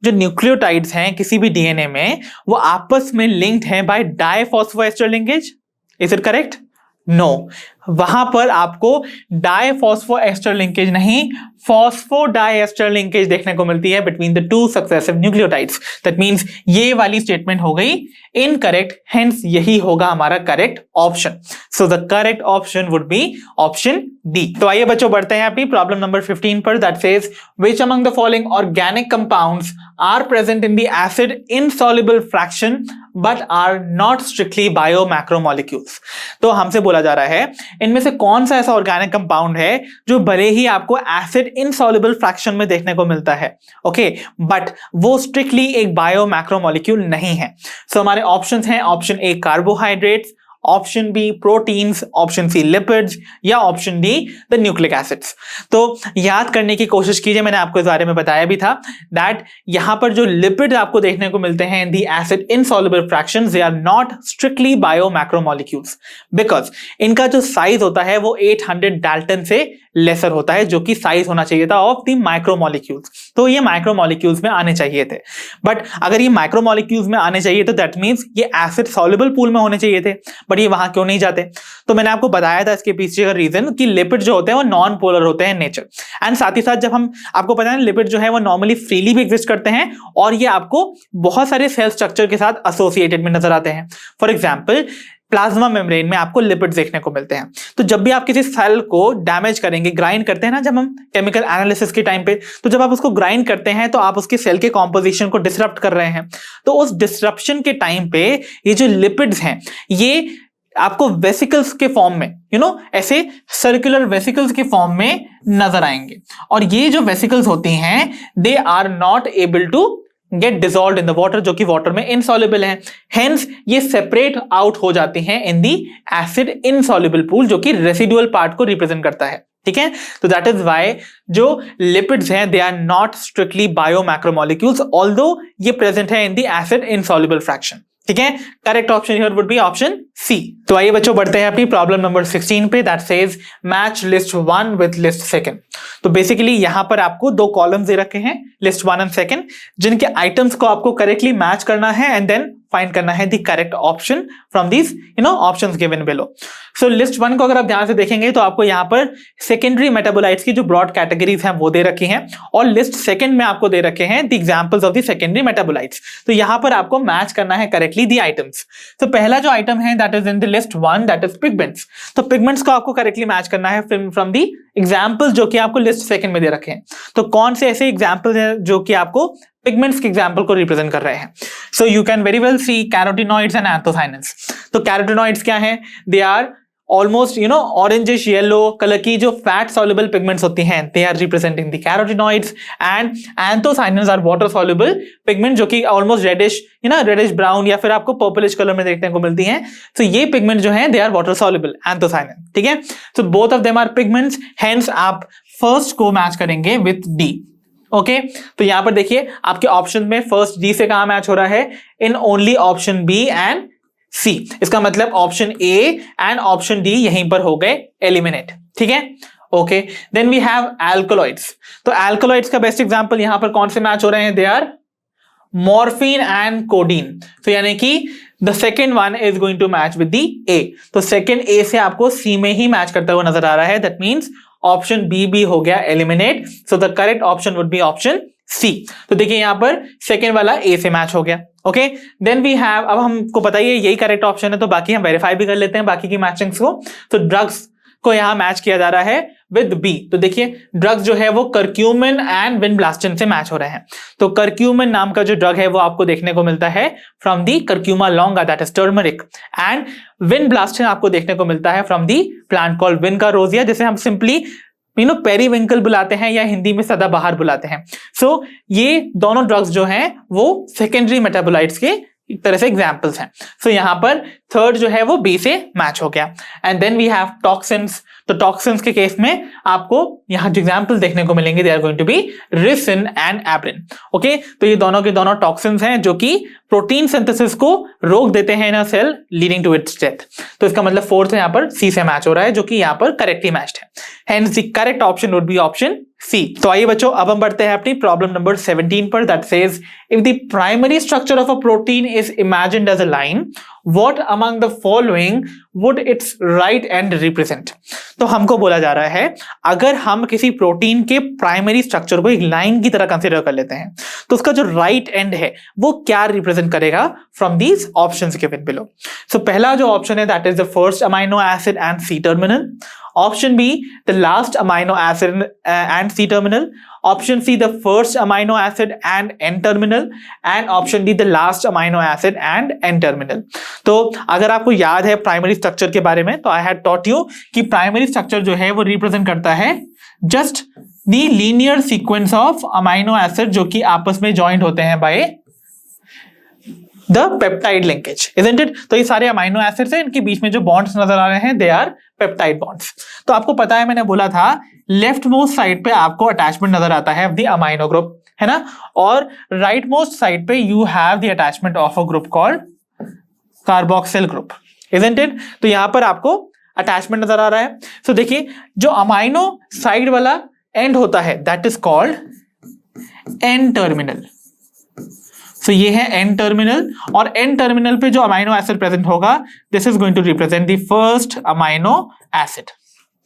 जो nucleotides हैं किसी भी डीएनए में वो आपस में लिंक्ड हैं by diphosphoester linkage, is it correct? No, वहां पर आपको डाइफॉस्फोएस्टर लिंकेज नहीं फॉस्फोडाइएस्टर लिंकेज देखने को मिलती है between the 2 successive nucleotides. That means ये वाली स्टेटमेंट हो गई इनकरेक्ट, हेंस यही होगा हमारा correct option. So the correct option would be option D. तो आइए बच्चों बढ़ते हैं अपनी प्रॉब्लम नंबर 15 पर, that says which among the following organic compounds are present in the acid insoluble fraction but are not strictly biomacromolecules. तो हमसे बोला जा रहा है इनमें से कौन सा ऐसा ऑर्गेनिक कंपाउंड है जो भले ही आपको एसिड इनसॉल्युबल फ्रैक्शन में देखने को मिलता है, ओके, बट वो स्ट्रिक्टली एक बायोमैक्रोमोलिक्यूल नहीं है। सो हमारे ऑप्शंस हैं option A carbohydrates, option B proteins, option C lipids या option D the nucleic acids. तो याद करने की कोशिश कीजिए, मैंने आपको इस बारे में बताया भी था दैट यहां पर जो लिपिड्स आपको देखने को मिलते हैं in the acid insoluble fractions they are not strictly biomacromolecules, because इनका जो साइज होता है वो 800 डाल्टन से लेसर होता है, जो कि साइज होना चाहिए था ऑफ द माइक्रोमोलिक्यूल्स। तो ये माइक्रोमोलिक्यूल्स में आने चाहिए थे, बट अगर ये माइक्रोमोलिक्यूल्स में आने चाहिए तो दैट मींस ये एसिड सॉल्युबल पूल में होने चाहिए थे, बट ये वहां क्यों नहीं जाते? तो मैंने आपको बताया था इसके पीछे का रीजन कि लिपिड जो होते हैं वो नॉन पोलर होते हैं नेचर, एंड साथ ही साथ जब हम आपको पता है लिपिड जो है वो नॉर्मली फ्रीली भी एग्जिस्ट करते हैं और ये आपको बहुत सारे सेल स्ट्रक्चर के साथ एसोसिएटेड में नजर आते हैं। फॉर एग्जाम्पल प्लाज्मा मेम्ब्रेन में आपको लिपिड्स देखने को मिलते हैं। तो जब भी आप किसी सेल को डैमेज करेंगे, ग्राइंड करते हैं ना जब हम केमिकल एनालिसिस के टाइम पे, तो जब आप उसको ग्राइंड करते हैं तो आप उसके सेल के कॉम्पोजिशन को डिसरप्ट कर रहे हैं। तो उस डिसरप्शन के टाइम पे ये जो लिपिड्स हैं ये आपको वेसिकल्स के फॉर्म में, ऐसे सर्कुलर वेसिकल्स के फॉर्म में नजर आएंगे, और ये जो वेसिकल्स होती हैं they are not able to get dissolved in the water, जो कि वाटर में इनसॉल्युबल है, हेंस ये सेपरेट आउट हो जाती हैं इन दी एसिड इनसॉल्युबल पूल, जो कि रेसिडुअल पार्ट को रिप्रेजेंट करता है। ठीक है, तो दैट इज व्हाई जो लिपिड्स हैं they are not strictly biomacromolecules although ये प्रेजेंट है in the acid insoluble fraction. ठीक है, correct option here would be option C. तो आइए बच्चों बढ़ते हैं अपनी प्रॉब्लम नंबर 16 पे, that says match list 1 with list 2। तो बेसिकली यहां पर आपको 2 कॉलम्स दे रखे हैं लिस्ट 1 एंड 2, जिनके आइटम्स को आपको करेक्टली मैच करना है एंड देन फाइंड करना है the correct option from these options given below. So list 1 को अगर आप ध्यान से देखेंगे तो आपको यहां पर सेकेंडरी मेटाबोलाइट्स की जो ब्रॉड कैटेगरीज हैं वो दे रखी हैं, और लिस्ट 2 में आपको दे रखे हैं the examples of the secondary metabolites. तो यहां पर आपको मैच करना है करेक्टली द आइटम्स। तो पहला जो आइटम है that is in the list 1 that is pigments. तो पिगमेंट्स को आपको करेक्टली मैच करना है फ्रॉम द एग्जांपल्स जो कि आपको लिस्ट 2 में दे रखे हैं। तो कौन से ऐसे एग्जांपल्स हैं जो कि आपको पिगमेंट्स के एग्जांपल को रिप्रेजेंट कर रहे हैं? So you can very well see carotenoids and anthocyanins. तो कैरोटिनॉइड्स क्या हैं? They are almost orangish yellow colour की जो फैट सॉल्युबल पिगमेंट्स होती हैं, they are representing the carotenoids, and anthocyanins are water soluble pigment जो कि ऑलमोस्ट रेडिश ब्राउन या फिर आपको पर्पलिश कलर में देखने को मिलती हैं। तो ये पिगमेंट जो है they are water soluble, anthocyanin, ठीक है। So both of them are pigments, hence आप फर्स्ट को मैच करेंगे विथ डी। ओके, तो यहां पर देखिए आपके ऑप्शन में फर्स्ट डी से कहां मैच हो रहा है, in only option B and C. इसका मतलब option A and option D यहीं पर हो गए एलिमिनेट, ठीक है। Okay, then we have alkaloids. तो एल्कलॉइड्स का बेस्ट एग्जांपल यहां पर कौन से मैच हो रहे हैं, they are morphine and codeine. तो यानी कि the second one is going to match with the A. तो सेकेंड ए से आपको सी में ही मैच करता हुआ नजर आ रहा है, दैट मीन्स ऑप्शन बी भी हो गया eliminate. So the correct option would be option C. तो देखिए यहां पर सेकेंड वाला ए से मैच हो गया। ओके, देन वी हैव, अब हमको पता ही है यही करेक्ट ऑप्शन है, तो बाकी हम वेरीफाई भी कर लेते हैं बाकी की मैचिंग्स को। तो ड्रग्स को यहां मैच किया जा रहा है विद बी। तो देखिए ड्रग्स जो है वो कर्क्यूमिन एंड विनब्लास्टिन से मैच हो रहे हैं। तो कर्क्यूमिन नाम का जो ड्रग है वो आपको देखने को मिलता है from the Curcuma लॉन्गा, that is turmeric, and vinblastine आपको देखने को मिलता है फ्रॉम दी प्लांट कॉल्ड विनका रोजिया, जिसे हम सिंपली पेरीविंकल बुलाते हैं या हिंदी में सदाबहार बुलाते हैं। सो ये दोनों ड्रग्स जो हैं वो सेकेंडरी मेटाबोलाइट्स के एक तरह से एग्जाम्पल्स हैं। सो यहां पर थर्ड जो है वो बी से मैच हो गया। And then we have toxins. तो टॉक्सिन्स के केस में आपको यहां जो एग्जाम्पल देखने को मिलेंगे, they are going to be ricin and abrin. Okay, तो ये दोनों के दोनों टॉक्सिन्स हैं जो कि प्रोटीन सिंथेसिस को रोक देते हैं in a cell leading to its death. तो इसका मतलब फोर्थ यहां पर सी से मैच हो रहा है, जो कि यहां पर करेक्टली मैच्ड है। Hence the correct option would be option C. तो आइए बच्चों, अब हम बढ़ते हैं अपनी प्रॉब्लम नंबर 17 पर, that says if the primary structure of a protein is imagined as a line, what among the following would its right end represent? तो हमको बोला जा रहा है अगर हम किसी प्रोटीन के प्राइमरी स्ट्रक्चर को एक लाइन की तरह कंसीडर कर लेते हैं तो उसका जो राइट एंड है वो क्या रिप्रेजेंट करेगा from these options given below. So पहला जो ऑप्शन है that is the first amino acid and C terminal, option B the last amino acid and C terminal, option C the first amino acid and N terminal, and option D the last amino acid and N terminal. तो अगर आपको याद है primary structure के बारे में, तो I had taught you कि प्राइमरी स्ट्रक्चर जो है वो रिप्रेजेंट करता है just the linear sequence of amino acid जो कि आपस में ज्वाइंट होते हैं by the peptide linkage, isn't it. तो ये सारे अमाइनो एसिड्स हैं, इनके बीच में जो बॉन्ड्स नजर आ रहे हैं दे आर पेप्टाइड बॉन्ड्स। तो आपको पता है, मैंने बोला था लेफ्ट मोस्ट साइड पे आपको अटैचमेंट नजर आता है ऑफ द अमाइनो ग्रुप, है ना, और राइट मोस्ट साइड पे you have the attachment of a group called carboxyl group, isn't it. तो यहां पर आपको अटैचमेंट नजर आ रहा है। सो देखिए जो अमाइनो साइड वाला एंड होता है that is called N terminal. So ये है एन टर्मिनल, और एन टर्मिनल पे जो अमाइनो एसिड प्रेजेंट होगा this is going to represent the first amino acid,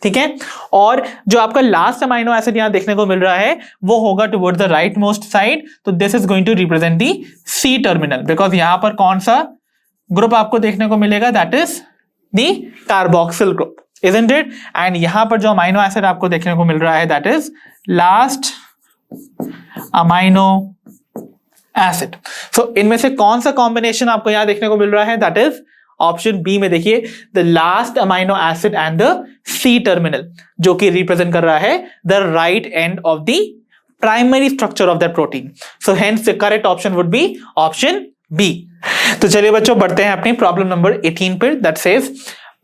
ठीक है। और जो आपका लास्ट अमाइनो एसिड यहां देखने को मिल रहा है वो होगा toward the right most side, तो this is going to represent the C terminal, because यहां पर कौन सा ग्रुप आपको देखने को मिलेगा, that is the carboxyl group, isn't it. And यहां पर जो अमाइनो एसिड आपको देखने को मिल रहा है that is last amino acid. So इनमें से कौन सा कॉम्बिनेशन आपको यहां देखने को मिल रहा है, दैट इज ऑप्शन बी में देखिए the last amino acid and the C terminal, जो कि रिप्रेजेंट कर रहा है the right end of the primary structure of that protein. So hence the correct option would be option B. तो चलिए बच्चों बढ़ते हैं अपनी प्रॉब्लम नंबर 18 पर, that says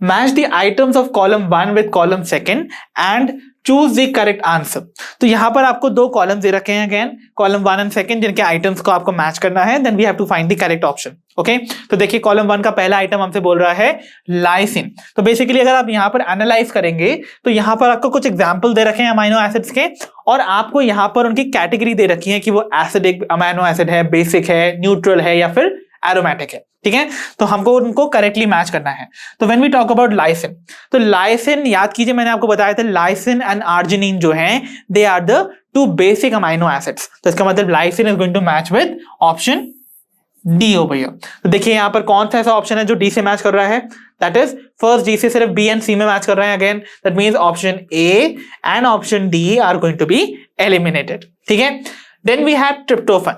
match the items of column 1 with column 2 and choose the correct answer. तो यहां पर आपको दो कॉलम दे रखे हैं, अगेन कॉलम 1 एंड 2 जिनके आइटम्स को आपको मैच करना है, then we have to find the correct option. Okay, तो देखिए कॉलम 1 का पहला आइटम हमसे बोल रहा है लाइसिन। तो बेसिकली अगर आप यहां पर एनालाइज करेंगे तो यहां पर आपको कुछ एग्जांपल दे रखे हैं अमाइनो एसिड्स के, और आपको यहां पर उनकी कैटेगरी दे रखी है कि वो एसिडिक अमाइनो एसिड है, बेसिक है, न्यूट्रल है या फिर एरोमेटिक है, ठीक है। तो हमको उनको करेक्टली मैच करना है। तो when we talk about lysine, तो लाइसिन याद कीजिए मैंने आपको बताया था लाइसिन एंड आर्जिनिन जो हैं they are the two basic amino acids. तो इसका मतलब lysine is going to match with option D हो भैया। तो देखिए यहां पर कौन सा ऐसा ऑप्शन है जो डी से मैच कर रहा है, दैट इज फर्स्ट डी से सिर्फ बी एंड सी में मैच कर रहे हैं, again that means option A and option D are going to be eliminated, ठीक है। Then we have tryptophan.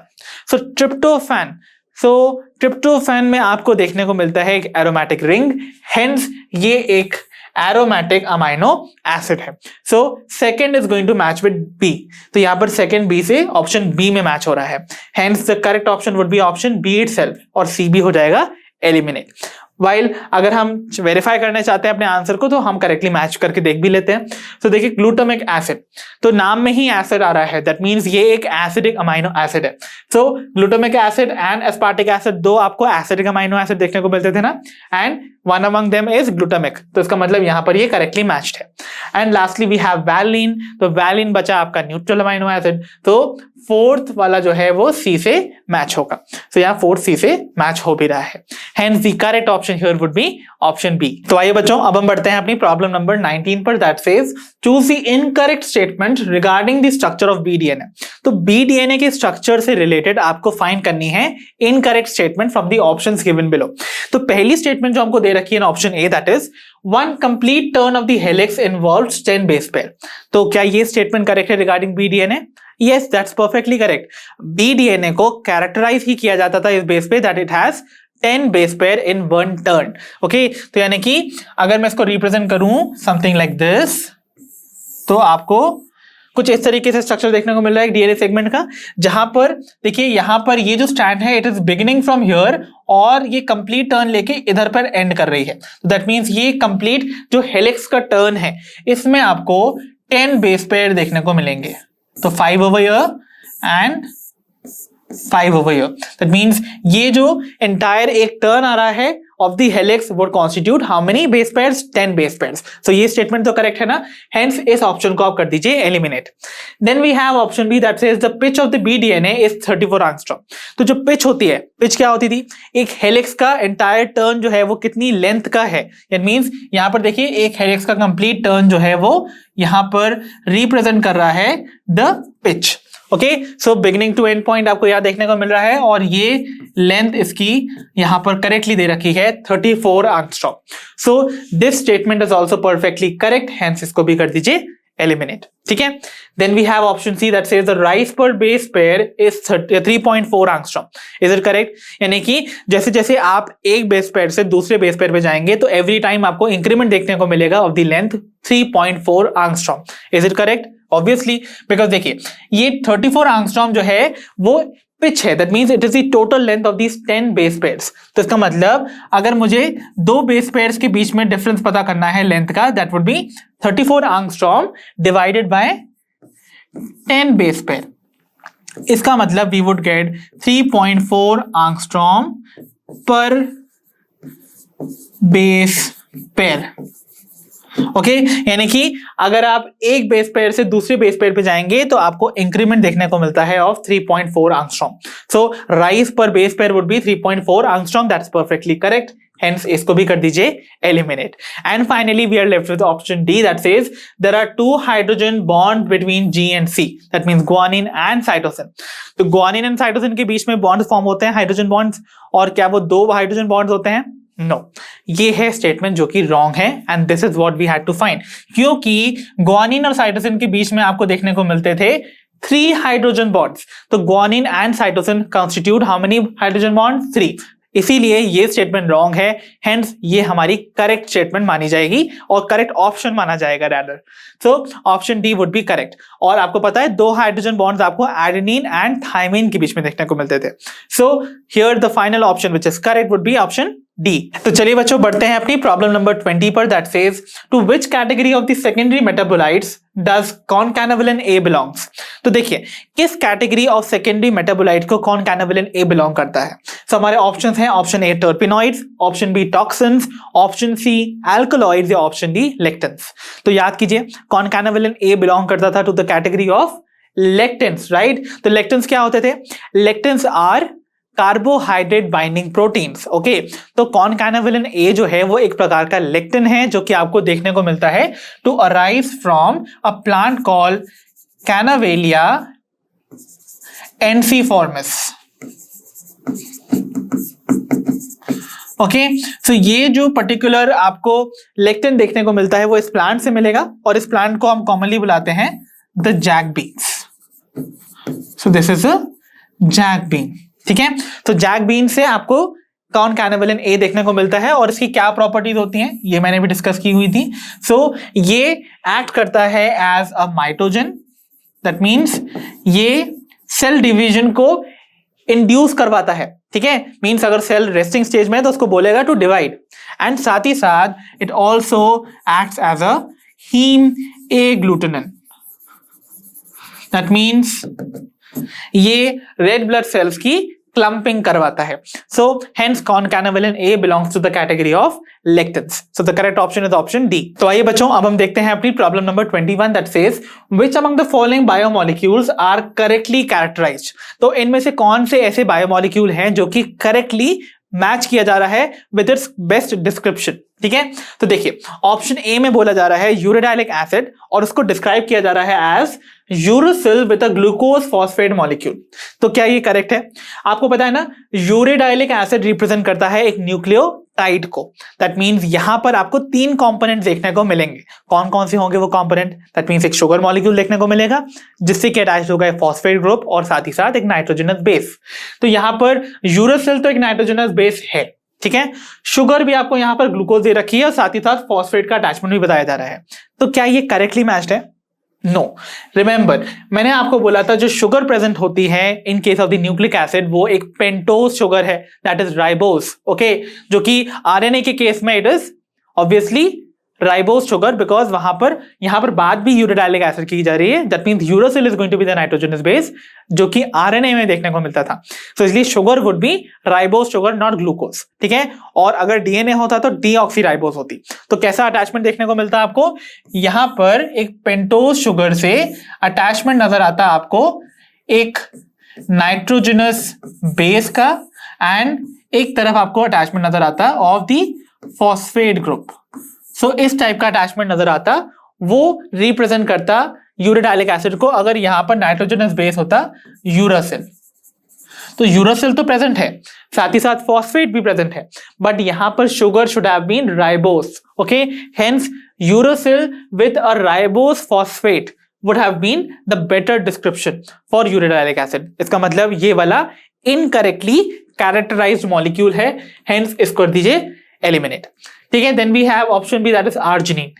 So tryptophan में आपको देखने को मिलता है एक एरोमेटिक रिंग, हेंस ये एक एरोमेटिक अमाइनो एसिड है। So second is going to match with B, तो यहां पर सेकेंड बी से ऑप्शन बी में मैच हो रहा है, hence the correct option would be option B itself, और सी भी हो जाएगा एलिमिनेट। वाइल अगर हम वेरीफाई करना चाहते हैं अपने आंसर को तो हम करेक्टली मैच करके देख भी लेते हैं। तो देखिए ग्लूटामिक एसिड, तो नाम में ही एसिड आ रहा है, दैट मींस ये एक एसिडिक अमाइनो एसिड है। So glutamic acid and aspartic acid, दो आपको एसिडिक अमाइनो एसिड देखने को मिलते थे ना, and one among them is glutamic, तो इसका मतलब यहां पर ये करेक्टली मैच्ड है। And lastly we have valine, तो वैलिन बचा आपका न्यूट्रल अमाइनो एसिड, तो फोर्थ वाला जो है वो सी से मैच होगा। तो यहाँ फोर्थ सी से मैच हो भी रहा है, hence the correct option here would be option B. तो आइए बच्चों अब हम बढ़ते हैं अपनी प्रॉब्लम नंबर 19 पर, that says choose the incorrect statement regarding the structure of BDNA. तो बीडीएनए के स्ट्रक्चर से रिलेटेड आपको फाइंड करनी है incorrect statement from the options given below. तो पहली स्टेटमेंट जो हमको दे रखी है option A, that is one complete turn of the helix involves 10 base pair. तो क्या ये स्टेटमेंट करेक्ट है regarding BDNA? Yes, that's perfectly correct. BDNA को कैरेक्टराइज ही किया जाता था इस बेस पे that it has 10 base pair in one turn. Okay, तो यानी कि अगर मैं इसको रिप्रेजेंट करूं समथिंग लाइक दिस, तो आपको कुछ इस तरीके से स्ट्रक्चर देखने को मिल रहा है डीएनए सेगमेंट का, जहां पर देखिए यहां पर ये जो स्टैंड है it is beginning from here और ये कंप्लीट टर्न लेके इधर पर एंड कर रही है। दैट मींस ये कंप्लीट जो हेलिक्स का टर्न है इसमें आपको 10 बेस पेयर देखने को मिलेंगे। तो 5 over here and 5 over here. That means ये जो entire एक टर्न आ रहा है of the helix would constitute how many base pairs? 10 base pairs. So ये statement तो correct है ना, hence इस option को आप कर दीजिए eliminate. Then we have option B that says the pitch of the BDNA is 34 angstrom. तो जो pitch होती है, pitch क्या होती थी? एक helix का entire turn जो है वो कितनी length का है? That means यहाँ पर देखिए एक helix का complete turn जो है वो यहाँ पर represent कर रहा है the pitch. Okay, so beginning to end point आपको यहां देखने को मिल रहा है और ये लेंथ इसकी यहां पर करेक्टली दे रखी है 34 angstrom. So this statement is also perfectly correct, hence इसको भी कर दीजिए एलिमिनेट। ठीक है, then we have option C that says the rise per base pair is 3.4 angstrom. Is it correct? यानी कि जैसे जैसे आप एक बेस पेयर से दूसरे बेस पेयर पे जाएंगे तो एवरी टाइम आपको इंक्रीमेंट देखने को मिलेगा of the length 3.4 angstrom. Is it correct? Obviously, because देखिए ये 34 एंगस्ट्रॉम जो है वो पिच है, that means it is the total length of these 10 base pairs. तो इसका मतलब अगर मुझे दो बेस पेयर्स के बीच में डिफरेंस पता करना है लेंथ का, that would B 34 angstrom divided by 10 base pair. इसका मतलब वी वुड गेट 3.4 एंगस्ट्रॉम पर बेस पेयर। ओके, यानी कि अगर आप एक बेस पेयर से दूसरे बेस पेयर पे जाएंगे तो आपको इंक्रीमेंट देखने को मिलता है of 3.4 angstrom. So rise per base pair would be 3.4 angstrom, that's perfectly correct, hence इसको भी कर दीजिए eliminate. And finally we are left with option D that says there are 2 hydrogen bond between G and C, that means guanine and cytosine. तो guanine and cytosine के बीच में bonds form होते हैं, हाइड्रोजन बॉन्ड्स, और क्या वो 2 hydrogen bonds होते हैं? नो, ये है स्टेटमेंट जो कि रॉन्ग है and this is what we had to find, क्योंकि ग्वानिन और साइटोसिन के बीच में आपको देखने को मिलते थे 3 हाइड्रोजन बॉन्ड्स। तो guanine and cytosine constitute how many hydrogen bonds? 3। इसीलिए ये स्टेटमेंट रॉन्ग है, हेंस ये हमारी करेक्ट स्टेटमेंट मानी जाएगी और करेक्ट ऑप्शन माना जाएगा rather. So option D would be correct. और आपको पता है 2 हाइड्रोजन बॉन्ड्स आपको एडेनिन एंड थाइमिन के बीच में देखने को मिलते थे। So here the final option which is correct would be option D. तो चलिए बच्चों बढ़ते हैं अपनी प्रॉब्लम नंबर 20 पर, that says to which category of the secondary metabolites does concanavalin A belongs. तो देखिए किस कैटेगरी ऑफ सेकेंडरी मेटाबोलाइट को कॉनकैनावलिन ए बिलोंग करता है। सो हमारे ऑप्शंस हैं option A terpenoids, option B toxins, option C alkaloids या ऑप्शन डी लेक्टिन्स। तो याद कीजिए कॉनकैनावलिन ए बिलोंग करता था to the category of lectins, right. तो लेक्टिन्स क्या होते थे? Lectins are carbohydrate binding proteins. Okay, तो कॉनकैनावलिन ए जो है वो एक प्रकार का लेक्टिन है जो कि आपको देखने को मिलता है to arise from a plant called Canavalia ensiformis. Okay, so ये जो पर्टिकुलर आपको लेक्टिन देखने को मिलता है वो इस प्लांट से मिलेगा और इस प्लांट को हम कॉमनली बुलाते हैं the jack beans. So this is a jack bean. ठीक है, तो जैक बीन से आपको कॉनकैनावलिन ए देखने को मिलता है और इसकी क्या प्रॉपर्टीज होती हैं ये मैंने भी डिस्कस की हुई थी। सो ये एक्ट करता है एज अ माइटोजन, दैट मीन्स ये सेल डिवीजन को इंड्यूस करवाता है, ठीक है। मीन्स अगर सेल रेस्टिंग स्टेज में है तो उसको बोलेगा टू डिवाइड, एंड साथ ही साथ it also acts as a haemagglutinin, that means ये रेड ब्लड सेल्स की क्लंपिंग करवाता है। So hence concanavalin A belongs to the category of lectins. So the correct option is option D. तो आइए बच्चों अब हम देखते हैं अपनी problem number 21 that says which among the following biomolecules are correctly characterised. तो इनमें से कौन से ऐसे बायोमोलिक्यूल हैं जो कि करेक्टली मैच किया जा रहा है विद इट्स बेस्ट डिस्क्रिप्शन, ठीक है। तो देखिए ऑप्शन ए में बोला जा रहा है यूरेडाइलिक एसिड और उसको डिस्क्राइब किया जा रहा है as uracil with a glucose phosphate molecule. तो क्या ये करेक्ट है? आपको पता है ना यूरेडाइलिक एसिड रिप्रेजेंट करता है एक न्यूक्लियोटाइड को, दैट मींस यहां पर आपको 3 कंपोनेंट देखने को मिलेंगे। कौन कौन से होंगे वो कंपोनेंट? दैट मींस एक शुगर मॉलिक्यूल देखने को मिलेगा जिससे कि अटैच होगा एक फॉस्फेट ग्रुप और साथ ही साथ एक नाइट्रोजनस बेस। तो यहां पर यूरोसिल तो एक नाइट्रोजनस बेस है, ठीक है। शुगर भी आपको यहां पर ग्लूकोज दे रखी है और साथ ही साथ फॉस्फेट का अटैचमेंट भी बताया जा रहा है। तो क्या ये करेक्टली मैच्ड है? नो। रिमेंबर मैंने आपको बोला था जो शुगर प्रेजेंट होती है in case of the nucleic acid वो एक पेंटोज शुगर है, दैट इज राइबोस, ओके, जो कि आरएनए के केस में it is obviously ribose sugar, because वहां पर यहां पर बात भी यूरेडाइलिक एसिड की जा रही है, that means uracil is going to be the nitrogenous base जो कि आरएनए में देखने को मिलता था। तो इसलिए sugar would be ribose sugar not glucose, ठीक है। और अगर डीएनए होता तो डीऑक्सीराइबोस होती। तो कैसा अटैचमेंट देखने को मिलता है आपको? यहां पर एक पेंटोज शुगर से अटैचमेंट नजर आता है आपको एक नाइट्रोजनस बेस का, एंड एक तरफ आपको अटैचमेंट नजर आता है ऑफ द फॉस्फेट ग्रुप। सो इस टाइप का अटैचमेंट नजर आता, वो रिप्रेजेंट करता यूरेडाइलिक एसिड को। अगर यहां पर नाइट्रोजनस बेस होता यूरोसिल, तो यूरोसिल तो प्रेजेंट है, साथ ही साथ फॉस्फेट भी प्रेजेंट है, बट यहां पर sugar should have been ribose, okay. Hence uracil with a ribose phosphate would have been the better description for uridylic acid। इसका मतलब ये वाला incorrectly characterized molecule है, hence इसको कर दीजिए eliminate, ठीक है। Then we have option B that is arginine.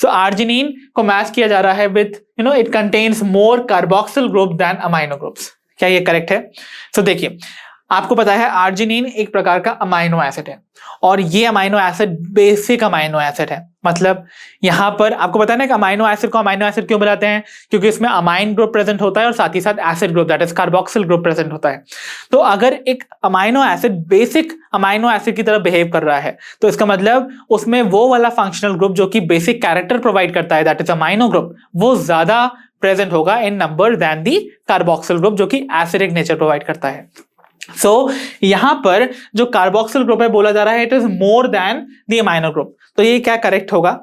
So arginine को मैच किया जा रहा है with it contains more carboxyl group than amino groups. क्या ये करेक्ट है? सो देखिए आपको पता है आर्जिनिन एक प्रकार का अमाइनो एसिड है और ये amino acid basic amino acid है। मतलब यहां पर आपको पता है ना कि अमाइनो एसिड को अमाइनो एसिड क्यों बुलाते हैं? क्योंकि इसमें अमाइन ग्रुप प्रेजेंट होता है और साथ ही साथ acid group that is carboxyl group present होता है। तो अगर एक amino acid basic amino acid की तरह बिहेव कर रहा है तो इसका मतलब उसमें वो वाला फंक्शनल ग्रुप जो कि बेसिक कैरेक्टर प्रोवाइड करता है दैट इज अमाइनो ग्रुप, वो ज्यादा प्रेजेंट होगा इन नंबर देन दी कार्बोक्सिल ग्रुप जो कि एसिडिक नेचर प्रोवाइड करता है। सो यहां पर जो कार्बोक्सिल ग्रुप है बोला जा रहा है it is more than the amino group. तो ये क्या करेक्ट होगा?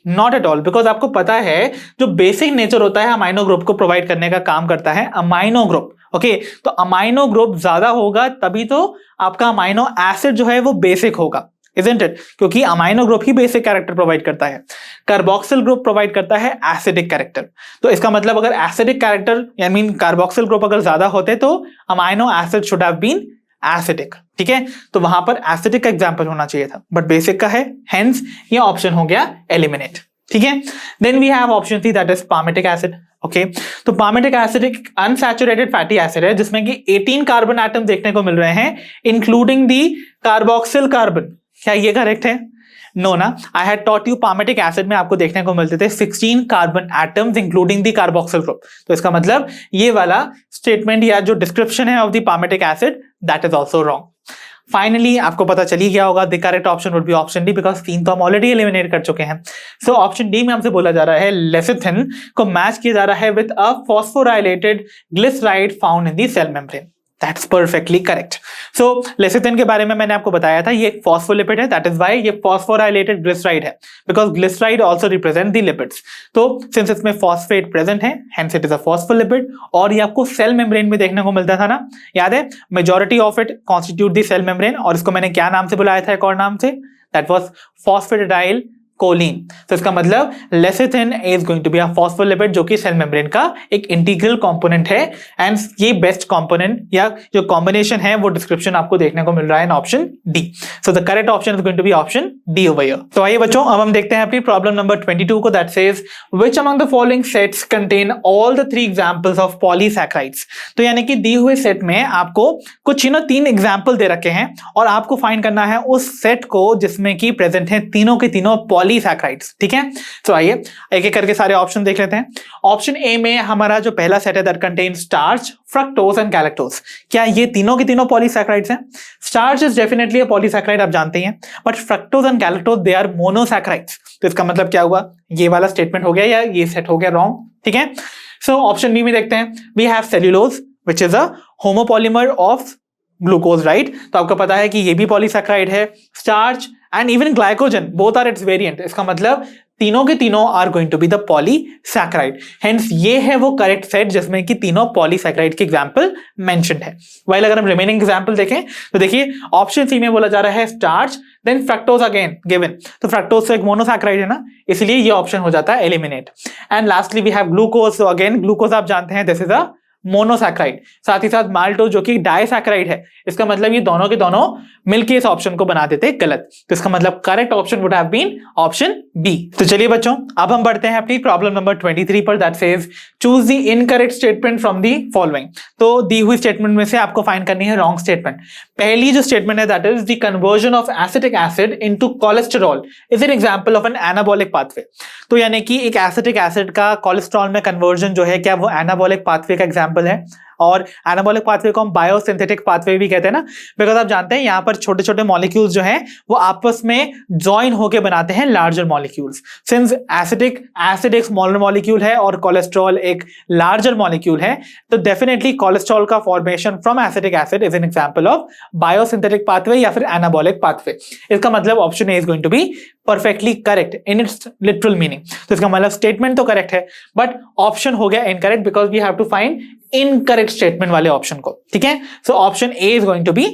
नॉट एट ऑल, बिकॉज आपको पता है जो बेसिक नेचर होता है अमाइनो ग्रुप को प्रोवाइड करने का काम करता है अमाइनो ग्रुप, ओके। तो अमाइनो ग्रुप ज्यादा होगा तभी तो आपका अमाइनो एसिड जो है वो बेसिक होगा, isn't it? क्योंकि अमाइनो ग्रुप ही बेसिक कैरेक्टर प्रोवाइड करता है, कार्बोक्सिल ग्रुप प्रोवाइड करता है एसिडिक कैरेक्टर। तो इसका मतलब अगर acidic character I mean carboxyl group अगर ज्यादा होते तो amino acid should have been acidic, ठीक है। तो वहां पर एसिडिक का एग्जांपल होना चाहिए था, बट बेसिक का है, हेंस ये ऑप्शन हो गया एलिमिनेट, ठीक है। Then we have option 3 that is palmitic acid, okay. तो पामेटिक एसिड एक अनसैचुरेटेड फैटी एसिड है जिसमें कि 18 कार्बन एटम देखने को मिल रहे हैं इंक्लूडिंग दी कार्बोक्सिल कार्बन। क्या ये करेक्ट है? नो ना। I had taught you palmitic acid में आपको देखने को मिलते थे 16 carbon atoms including the carboxyl group. तो इसका मतलब ये वाला स्टेटमेंट या जो डिस्क्रिप्शन है of the palmitic acid that is also wrong. Finally आपको पता चली गया होगा the correct option would be option D, because 3 तो हम ऑलरेडी एलिमिनेट कर चुके हैं। सो ऑप्शन डी में हमसे बोला जा रहा है लेसिथिन को मैच किया जा रहा है with a phosphorylated glyceride found in the cell membrane. That's perfectly correct. So lecithin के बारे में मैंने आपको बताया था ये एक फॉस्फोलिपिड है, that is why ये फॉस्फोराइलेटेड ग्लिसराइड है, because glyceride also represent the lipids. तो since इसमें फॉस्फेट प्रेजेंट है, hence it is a phospholipid, और ये आपको सेल मेम्ब्रेन में देखने को मिलता था ना, याद है? Majority of it constitute the cell membrane, और इसको मैंने क्या नाम से बुलाया था एक और नाम से? That was phosphatidyl choline. तो इसका मतलब lecithin is going to be a phospholipid जो कि सेल मेम्ब्रेन का एक इंटीग्रल कंपोनेंट है एंड ये बेस्ट कंपोनेंट या जो कॉम्बिनेशन है वो डिस्क्रिप्शन आपको देखने को मिल रहा है in option D. So the correct option is going to be option D over here. तो आइए बच्चों अब हम देखते हैं अपनी प्रॉब्लम नंबर 22 को that says which among the following sets contain all the 3 examples of polysaccharides. तो यानी कि दी हुए सेट में आपको कुछ 3 एग्जांपल दे रखे हैं और आपको फाइंड करना है उस सेट को जिसमें कि प्रेजेंट है तीनों के तीनों पॉलीसैकेराइड्स। ठीक है, तो आइए एक एक करके सारे ऑप्शन देख लेते हैं। ऑप्शन ए में हमारा जो पहला सेट है that contain starch, fructose and galactose. क्या ये तीनों के तीनों पॉलीसैकेराइड्स हैं? Starch is definitely a polysaccharide, आप जानते हैं, but fructose and galactose they are monosaccharides. तो इसका मतलब क्या हुआ, ये वाला स्टेटमेंट हो गया या ये सेट हो गया रॉन्ग। ठीक है, सो ऑप्शन बी में देखते हैं। We have cellulose which is a homopolymer of glucose, right. तो आपको पता है कि ये भी पॉलीसैकेराइड है। Starch and even glycogen both are its variant. इसका मतलब तीनों के तीनों are going to be the polysaccharide. Hence ये है वो करेक्ट सेट जिसमें कि तीनों पॉलीसैकेराइड के एग्जांपल मेंशन्ड है। वाइल अगर हम रिमेनिंग एग्जांपल देखें तो देखिए ऑप्शन सी में बोला जा रहा है starch then fructose again given. तो फ्रक्टोज तो एक मोनोसैकेराइड है ना, इसलिए ये ऑप्शन हो जाता है eliminate. And lastly we have glucose. So again glucose आप जानते हैं दिस इज अ मोनोसैकेराइड। साथ ही साथ माल्टोज जो कि डाइसैकेराइड है। इसका मतलब ये दोनों के दोनों मिलकर इस ऑप्शन को बना देते गलत। तो इसका मतलब correct option would have been option B. तो चलिए बच्चों अब हम बढ़ते हैं अपनी प्रॉब्लम नंबर 23 पर that says choose the incorrect statement from the following. तो दी हुई स्टेटमेंट में से आपको फाइंड करनी है रॉन्ग स्टेटमेंट। पहली जो स्टेटमेंट है that is the conversion of acetic acid into cholesterol is an example of an anabolic pathway. तो यानी कि एक एसिटिक एसिड का कोलेस्ट्रॉल में कन्वर्जन जो है क्या वो एनाबॉलिक पाथवे का एग्जांपल है। और एनाबॉलिक पाथवे को हम बायोसिंथेटिक पाथवे भी कहते हैं ना, बिकॉज आप जानते हैं यहाँ पर छोटे छोटे मॉलिक्यूल्स जो हैं वो आपस में ज्वाइन होकर बनाते हैं लार्जर मॉलिक्यूल्स। सिंस एसिड एक स्मॉलर मॉलिक्यूल है और कोलेस्ट्रॉल एक लार्जर मॉलिक्यूल है, तो डेफिनेटली कोलेस्ट्रॉल का formation from acetic acid is an example of biosynthetic pathway या फिर एनाबॉलिक पाथवे। इसका मतलब option A is going to be perfectly correct in its literal meaning. तो इसका मतलब स्टेटमेंट तो करेक्ट है बट ऑप्शन हो गया incorrect because we have to find incorrect statement वाले ऑप्शन को। ठीक है, so option A is going to be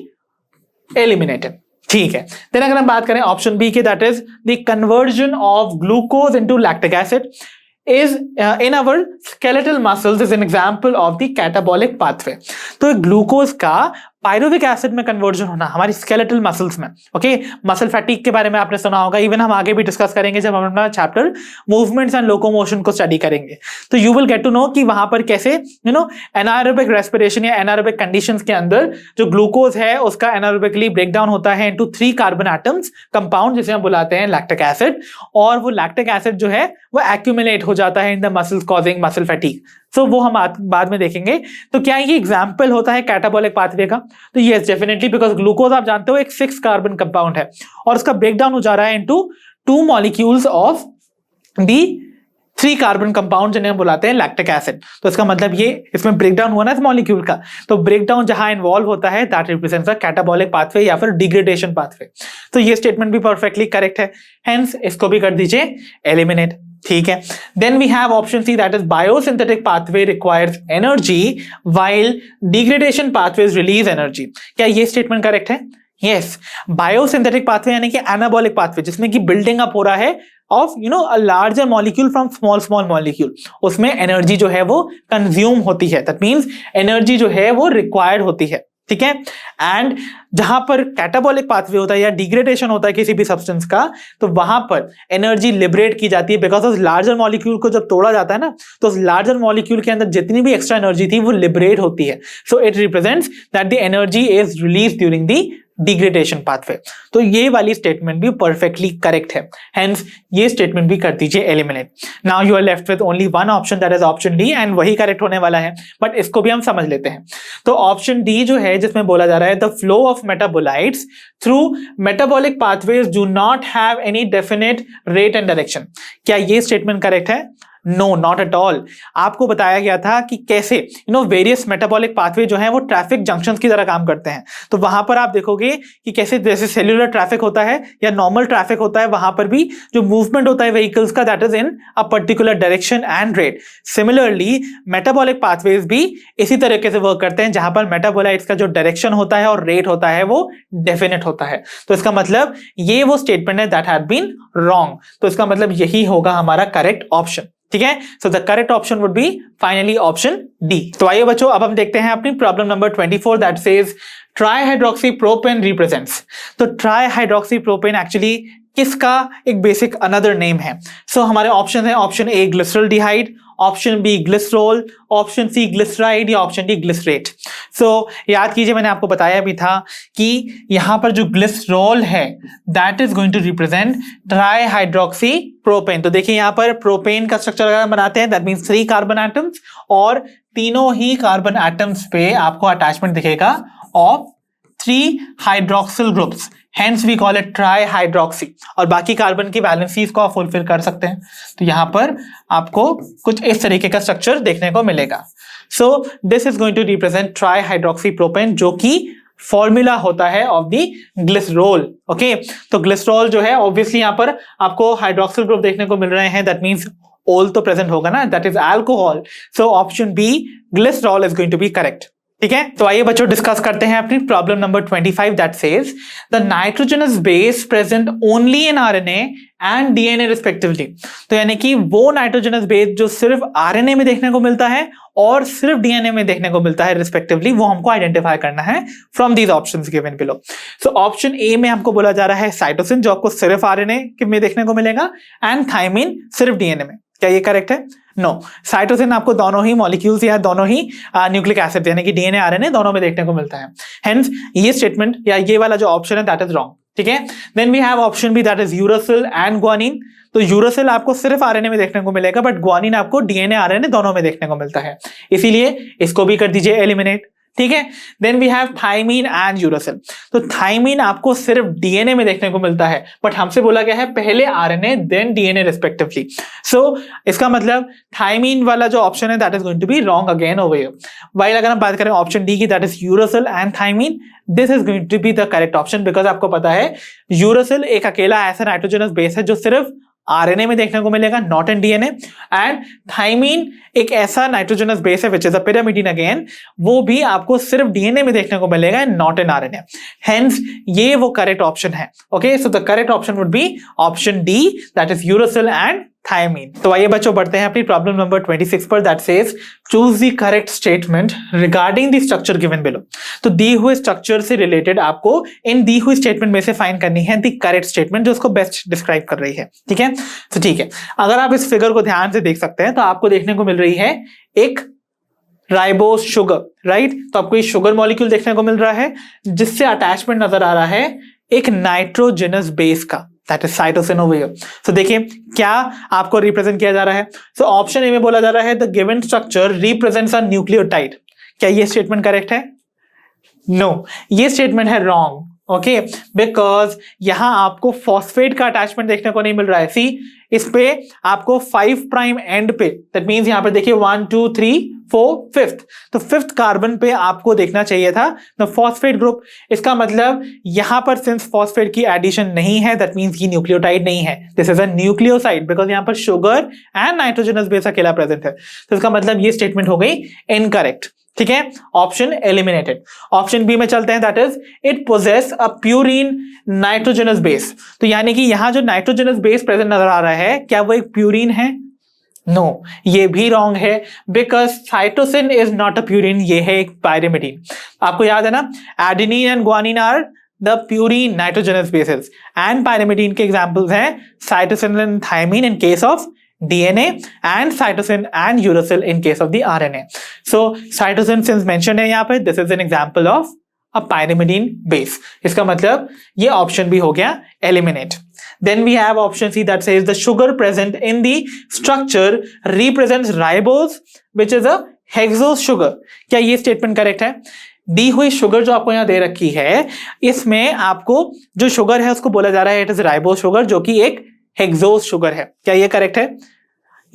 eliminated. ठीक है, देन अगर हम बात करें ऑप्शन बी के that is the conversion of glucose into lactic acid is in our skeletal muscles is an example of the catabolic pathway। तो glucose का pyruvic acid में कन्वर्जन होना हमारी स्केलेटल मसल्स में, ओके, मसल फैटिक के बारे में आपने सुना होगा, इवन हम आगे भी डिस्कस करेंगे जब हम अपना चैप्टर मूवमेंट्स एंड लोकोमोशन को स्टडी करेंगे। तो you will get to know कि वहां पर कैसे एनारोबिक रेस्पिरेशन या एनारोबिक कंडीशंस के अंदर जो ग्लूकोज है उसका एनारोबिकली ब्रेकडाउन होता है इनटू 3 कार्बन एटम्स कंपाउंड जिसे हम बुलाते हैं लैक्टिक एसिड, और वो लैक्टिक एसिड जो है वो एक्यूमुलेट हो जाता है in the muscles causing muscle fatigue. So वो हम बाद में देखेंगे। तो क्या ये एग्जाम्पल होता है कैटाबॉलिक पाथवे का? तो यस डेफिनेटली, बिकॉज ग्लूकोज आप जानते हो एक 6 कार्बन कंपाउंड है और उसका ब्रेकडाउन हो जा रहा है into 2 molecules of the 3 carbon compound जिन्हें हम बुलाते हैं लैक्टिक एसिड। तो इसका मतलब ये इसमें ब्रेकडाउन हुआ ना इस मॉलिक्यूल का, तो ब्रेकडाउन जहां इन्वॉल्व होता है that represents a catabolic pathway या फिर डिग्रेडेशन पाथवे। तो ये स्टेटमेंट भी परफेक्टली करेक्ट है, हेंस इसको भी कर दीजिए एलिमिनेट। ठीक है, then we have option C that is biosynthetic pathway requires energy while degradation pathways release energy. क्या ये स्टेटमेंट करेक्ट है? यस, बायोसिंथेटिक पाथवे यानी कि एनाबॉलिक पाथवे जिसमें कि बिल्डिंग अप हो रहा है of a larger molecule from small molecule, उसमें एनर्जी जो है वो कंज्यूम होती है, दैट मींस एनर्जी जो है वो रिक्वायर्ड होती है। ठीक है, एंड जहां पर कैटाबॉलिक पाथवे होता है या डिग्रेडेशन होता है किसी भी सब्सटेंस का, तो वहां पर एनर्जी लिबरेट की जाती है बिकॉज उस लार्जर मॉलिक्यूल को जब तोड़ा जाता है ना, तो उस लार्जर मॉलिक्यूल के अंदर जितनी भी एक्स्ट्रा एनर्जी थी वो लिबरेट होती है। So it represents that the energy is release during the degradation pathway. तो ये वाली स्टेटमेंट भी परफेक्टली करेक्ट है, हेंस ये स्टेटमेंट भी कर दीजिए eliminate. Now you are left with only one option that is option D, and वही करेक्ट होने वाला है, बट इसको भी हम समझ लेते हैं। तो ऑप्शन डी जो है जिसमें बोला जा रहा है the flow of metabolites through metabolic pathways do not have any definite rate and direction, क्या ये स्टेटमेंट करेक्ट है? No, not at all. आपको बताया गया था कि कैसे वेरियस मेटाबॉलिक पाथवे जो है वो ट्रैफिक जंक्शंस की तरह काम करते हैं। तो वहां पर आप देखोगे कि कैसे जैसे सेल्यूलर ट्रैफिक होता है या नॉर्मल ट्रैफिक होता है, वहां पर भी जो मूवमेंट होता है व्हीकल्स का that is in a particular direction and rate. Similarly metabolic pathways भी इसी तरीके से वर्क करते हैं, जहां पर मेटाबोलाइट्स का जो डायरेक्शन होता है और रेट होता है वो डेफिनेट होता है। तो इसका मतलब ये वो स्टेटमेंट है दैट हैड बीन रॉन्ग। तो इसका मतलब यही होगा हमारा करेक्ट ऑप्शन। ठीक है, so the correct option would be finally option D. तो आइए बच्चों, अब हम देखते हैं अपनी problem number 24 that says trihydroxypropane represents. तो ट्राइहाइड्रोक्सीप्रोपेन एक्चुअली किसका एक बेसिक अनदर नेम है। सो हमारे ऑप्शन है, option A glyceraldehyde, option B glycerol, option C glyceride या ऑप्शन डी ग्लिसरेट। सो याद कीजिए, मैंने आपको बताया भी था कि यहां पर जो ग्लिसरॉल है that is going to represent trihydroxy propane. तो देखिए यहां पर प्रोपेन का स्ट्रक्चर अगर बनाते हैं दैट मींस 3 कार्बन एटम्स, और तीनों ही कार्बन एटम्स पे आपको अटैचमेंट दिखेगा of 3 hydroxyl groups, hence we call it trihydroxy. और बाकी कार्बन की वैलेंसीज को आप फुलफिल कर सकते हैं। तो यहां पर आपको कुछ इस तरीके का स्ट्रक्चर देखने को मिलेगा। So this is going to represent trihydroxy propane, जो कि फॉर्मूला होता है ऑफ द ग्लिसरॉल। ओके, तो ग्लिसरॉल जो है ऑब्वियसली यहां पर आपको हाइड्रोक्सिल ग्रुप देखने को मिल रहे हैं, दैट मींस ओल तो प्रेजेंट होगा ना, that is alcohol. So option B glycerol is going to be correct. ठीक है, तो आइए बच्चों डिस्कस करते हैं अपनी problem number 25 that says the nitrogenous base present only in RNA and DNA respectively. तो यानी कि वो नाइट्रोजनस बेस जो सिर्फ आरएनए में देखने को मिलता है और सिर्फ डीएनए में देखने को मिलता है रिस्पेक्टिवली, वो हमको आइडेंटिफाई करना है from these options given below. So option ए में हमको बोला जा रहा है साइटोसिन, जो आपको सिर्फ आरएनए में देखने को मिलेगा, एंड थायमिन सिर्फ डीएनए में। क्या ये करेक्ट है? नो, साइटोसिन आपको दोनों ही मॉलिक्यूल्स या दोनों ही न्यूक्लिक एसिड यानी कि डीएनए आरएनए दोनों में देखने को मिलता है। हेंस ये स्टेटमेंट या ये वाला जो ऑप्शन है दैट इज रॉन्ग। ठीक है, then we have option B that is uracil and guanine. तो यूरासिल आपको सिर्फ आरएनए में देखने को मिलेगा, बट ग्वानिन आपको डीएनए आरएनए दोनों में देखने को मिलता है, इसीलिए इसको भी कर दीजिए एलिमिनेट। ठीक है, then we have thymine and uracil. तो थायमीन आपको सिर्फ डीएनए में देखने को मिलता है, बट हमसे बोला गया है पहले RNA then DNA respectively. So इसका मतलब थायमीन वाला जो ऑप्शन है that is going to be wrong again over here. While अगर हम बात करें ऑप्शन डी की that is uracil and thymine, this is going to be the correct option, because आपको पता है यूरासिल एक अकेला ऐसा नाइट्रोजनस बेस है जो सिर्फ आरएनए में देखने को मिलेगा, not in DNA. And thymine एक ऐसा नाइट्रोजनस बेस है which is a pyrimidine again, वो भी आपको सिर्फ डीएनए में देखने को मिलेगा, नॉट इन आरएनए। हेंस ये वो करेक्ट ऑप्शन है। Okay, so the correct option would be option D that is uracil and thymine. तो आइए बच्चों बढ़ते हैं अपनी प्रॉब्लम नंबर 26 पर that says choose the correct statement regarding the structure given below. तो दी हुए स्ट्रक्चर से रिलेटेड आपको इन दी हुई स्टेटमेंट में से फाइंड करनी है द करेक्ट स्टेटमेंट जो उसको बेस्ट डिस्क्राइब कर रही है। ठीक है, तो ठीक है, अगर आप इस फिगर को ध्यान से देख सकते हैं तो आपको देखने को मिल रही है एक राइबोस शुगर, राइट। तो आपको ये शुगर मॉलिक्यूल देखने को मिल रहा है जिससे अटैचमेंट नजर आ रहा है एक नाइट्रोजनस बेस का, that is cytosine over here. So देखिए क्या आपको रिप्रेजेंट किया जा रहा है। सो ऑप्शन ए में बोला जा रहा है the given structure represents a nucleotide. क्या ये स्टेटमेंट करेक्ट है? नो, ये स्टेटमेंट है रॉन्ग। ओके, बिकॉज यहां आपको फॉस्फेट का अटैचमेंट देखने को नहीं मिल रहा है। सी इस पे आपको 5 प्राइम एंड पे, दैट मींस यहां पे देखिए 1 2 3 4 5th, तो 5th कार्बन पे आपको देखना चाहिए था द फॉस्फेट ग्रुप। इसका मतलब यहां पर सिंस फॉस्फेट की एडिशन नहीं है, दैट मींस ये न्यूक्लियोटाइड नहीं है, this is a nucleoside, because यहां पर शुगर एंड नाइट्रोजनस बेस अकेला प्रेजेंट है। तो इसका मतलब ये स्टेटमेंट हो गई इनकरेक्ट। ठीक है, ऑप्शन एलिमिनेटेड। ऑप्शन बी में चलते हैं, that is it possess a purine nitrogenous base. तो यानी कि यहां जो नाइट्रोजनस बेस प्रेजेंट नजर आ रहा है, क्या वो एक प्यूरिन है? नो, ये भी रॉन्ग है, because cytosine is not a purine, ये है एक पायरिमिडीन। आपको याद है ना, adenine and guanine are the purine nitrogenous bases, and pyrimidine के एग्जांपल्स हैं cytosine and thymine in case of DNA and cytosine and uracil in case of the RNA. So cytosine since mentioned है यहाँ पे, this is an example of a pyrimidine base. इसका मतलब ये option भी हो गया eliminate. Then we have option C that says the sugar present in the structure represents ribose which is a hexose sugar. क्या ये स्टेटमेंट करेक्ट है? दी हुई शुगर जो आपको यहाँ दे रखी है, इसमें आपको जो शुगर है उसको बोला जा रहा है इट इज राइबोस शुगर, जो कि एक हेक्सोस शुगर है। क्या ये करेक्ट है?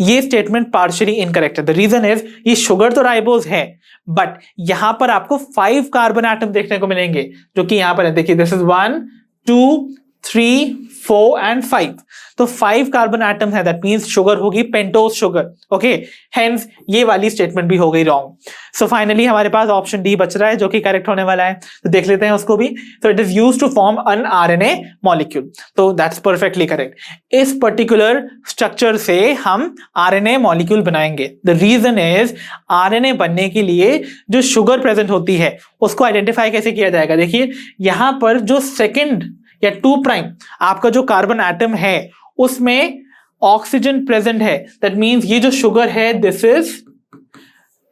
ये स्टेटमेंट पार्शियली इनकरेक्ट है। द रीजन इज ये शुगर तो राइबोज है, बट यहां पर आपको 5 कार्बन एटम देखने को मिलेंगे, जो कि यहां पर है। देखिए, दिस इज 1 2 3 4 एंड 5, तो 5 कार्बन एटम है, दैट मींस शुगर होगी पेंटोज शुगर। ओके, हेंस ये वाली स्टेटमेंट भी हो गई रॉन्ग। सो फाइनली हमारे पास ऑप्शन डी बच रहा है, जो कि करेक्ट होने वाला है। तो देख लेते हैं उसको भी। तो it is used to form an RNA molecule, तो दैट्स परफेक्टली करेक्ट। इस पर्टिकुलर स्ट्रक्चर से हम आरएनए मॉलिक्यूल बनाएंगे। द रीजन इज आरएनए बनने के लिए जो शुगर प्रेजेंट होती है उसको आइडेंटिफाई कैसे किया जाएगा। देखिए, यहां पर जो सेकेंड या 2' आपका जो कार्बन एटम है उसमें ऑक्सीजन प्रेजेंट है, दैट मींस ये जो शुगर है दिस इज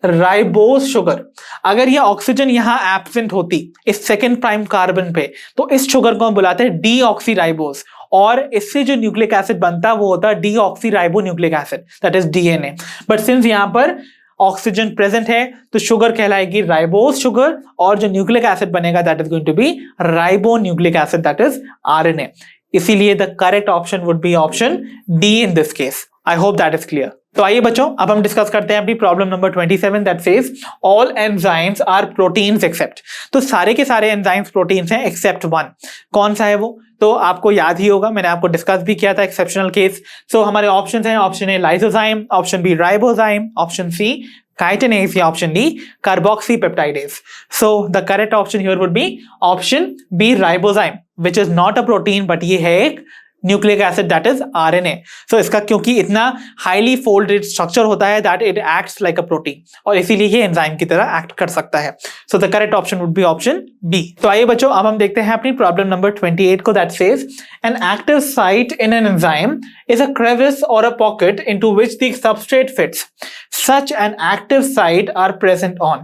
राइबोज शुगर। अगर ये ऑक्सीजन यहां एब्सेंट होती इस 2' कार्बन पे, तो इस शुगर को हम बुलाते हैं डीऑक्सीराइबोज, और इससे जो न्यूक्लिक एसिड बनता है वो होता है deoxyribo nucleic acid, that is DNA. But since यहां पर ऑक्सीजन प्रेजेंट है तो शुगर कहलाएगी राइबोज शुगर, और जो न्यूक्लिक एसिड बनेगा that is going to be ribo nucleic acid, that is RNA. इसीलिए the correct option would be option D in this case. I hope that is clear. तो आइए बच्चों, अब हम डिस्कस करते हैं अपनी problem number 27 that says all enzymes are proteins except. तो सारे के सारे एंजाइम्स प्रोटीन्स हैं एक्सेप्ट वन। कौन सा है वो? तो आपको याद ही होगा, मैंने आपको डिस्कस भी किया था एक्सेप्शनल केस। सो हमारे ऑप्शंस हैं, option A lysozyme, option B ribozyme, option C chitinase, या option D carboxypeptidase. So the correct option here would be option B ribozyme, which is not a protein but ये है एक nucleic acid, that is RNA. So इसका क्योंकि इतना highly folded structure होता है that it acts like a protein, और इसीलिए ये एंजाइम की तरह एक्ट कर सकता है। So the correct option would be option B. तो आइए बच्चों, अब हम देखते हैं अपनी प्रॉब्लम नंबर 28 को, that says an active site in an enzyme is a crevice or a pocket into which the substrate fits. Such an active site are present on.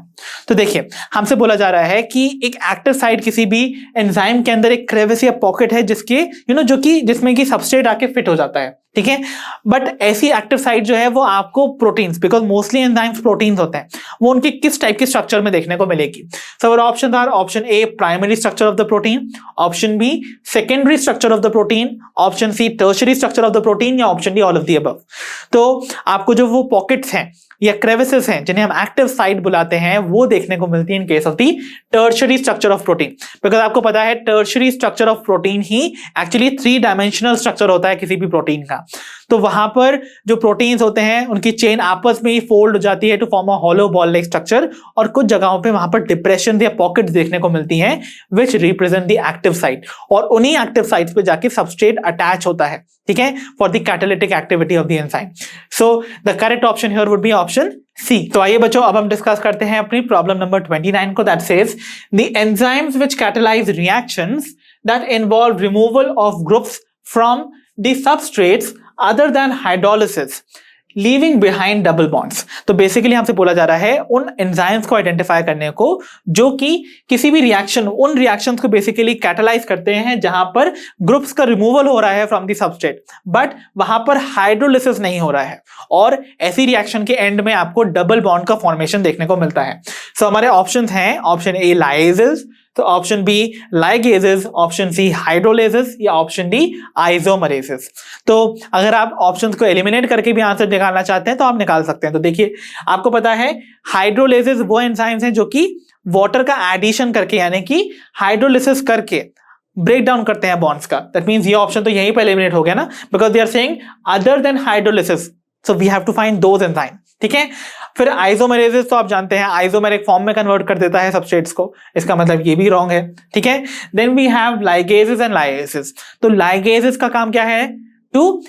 तो देखिए, हमसे बोला जा रहा है कि एक एक्टिव साइट किसी भी एंजाइम के अंदर एक क्रेविस या पॉकेट है जिसके जो कि जिसमें कि सबस्ट्रेट आके फिट हो जाता है, ठीक है। बट ऐसी एक्टिव साइट जो है वो आपको proteins, because mostly enzymes proteins होते हैं, वो उनकी किस टाइप के स्ट्रक्चर में देखने को मिलेगी। So our options are option A primary structure of the protein, option B secondary structure of the protein, option C tertiary structure of the protein, या option D all of the above. तो आपको जो वो pockets हैं या crevices हैं जिन्हें हम एक्टिव साइट बुलाते हैं, वो देखने को मिलती है in case of the tertiary structure of protein. Because आपको पता है tertiary structure of protein he actually 3 dimensional structure होता है किसी भी प्रोटीन का। तो वहां पर जो प्रोटीन्स होते हैं उनकी चेन आपस में ही फोल्ड हो जाती है to form a hollow ball like structure, और कुछ जगहों पे वहां पर डिप्रेशन या पॉकेट्स देखने को मिलती हैं which represent the active site, और उन्हीं एक्टिव साइट्स पे जाके सबस्ट्रेट अटैच होता है, ठीक है, for the catalytic activity of the enzyme. So the correct option here would be option C. तो आइए बच्चों, अब हम डिस्कस करते हैं अपनी प्रॉब्लम नंबर 29 को, that says the enzymes which catalyse reactions that involve removal of groups from the substrates other than hydrolysis leaving behind double bonds। तो बेसिकली हमसे बोला जा रहा है उन एंजाइम्स को आइडेंटिफाई करने को जो कि किसी भी रिएक्शन, उन रिएक्शंस को बेसिकली कैटलाइज करते हैं जहां पर ग्रुप्स का रिमूवल हो रहा है फ्रॉम द सबस्ट्रेट, बट वहां पर हाइड्रोलिसिस नहीं हो रहा है, और ऐसी रिएक्शन के एंड में आपको डबल बॉन्ड का फॉर्मेशन देखने को मिलता है। सो हमारे ऑप्शंस हैं, ऑप्शन ए लाइसेस, तो option B ligases, option C hydrolases, या ऑप्शन डी आइसोमरेसेस। तो अगर आप ऑप्शंस को एलिमिनेट करके भी आंसर निकालना चाहते हैं तो आप निकाल सकते हैं। तो देखिए, आपको पता है हाइड्रोलेजेस वो एंजाइम्स हैं जो कि वाटर का एडिशन करके, यानी कि हाइड्रोलिसिस करके ब्रेक डाउन करते हैं बॉन्ड्स का। दैट मींस ये ऑप्शन तो यहीं पर एलिमिनेट हो गया ना, because they are saying other than hydrolysis, so we have to find those enzyme, ठीक है। फिर आइसोमेरेसिस तो आप जानते हैं आइसोमेर एक फॉर्म में कन्वर्ट कर देता है सबस्ट्रेट्स को, इसका मतलब ये भी रॉन्ग है, ठीक है। Then we have ligases and lyases. तो लाइगेजेस का काम क्या है? To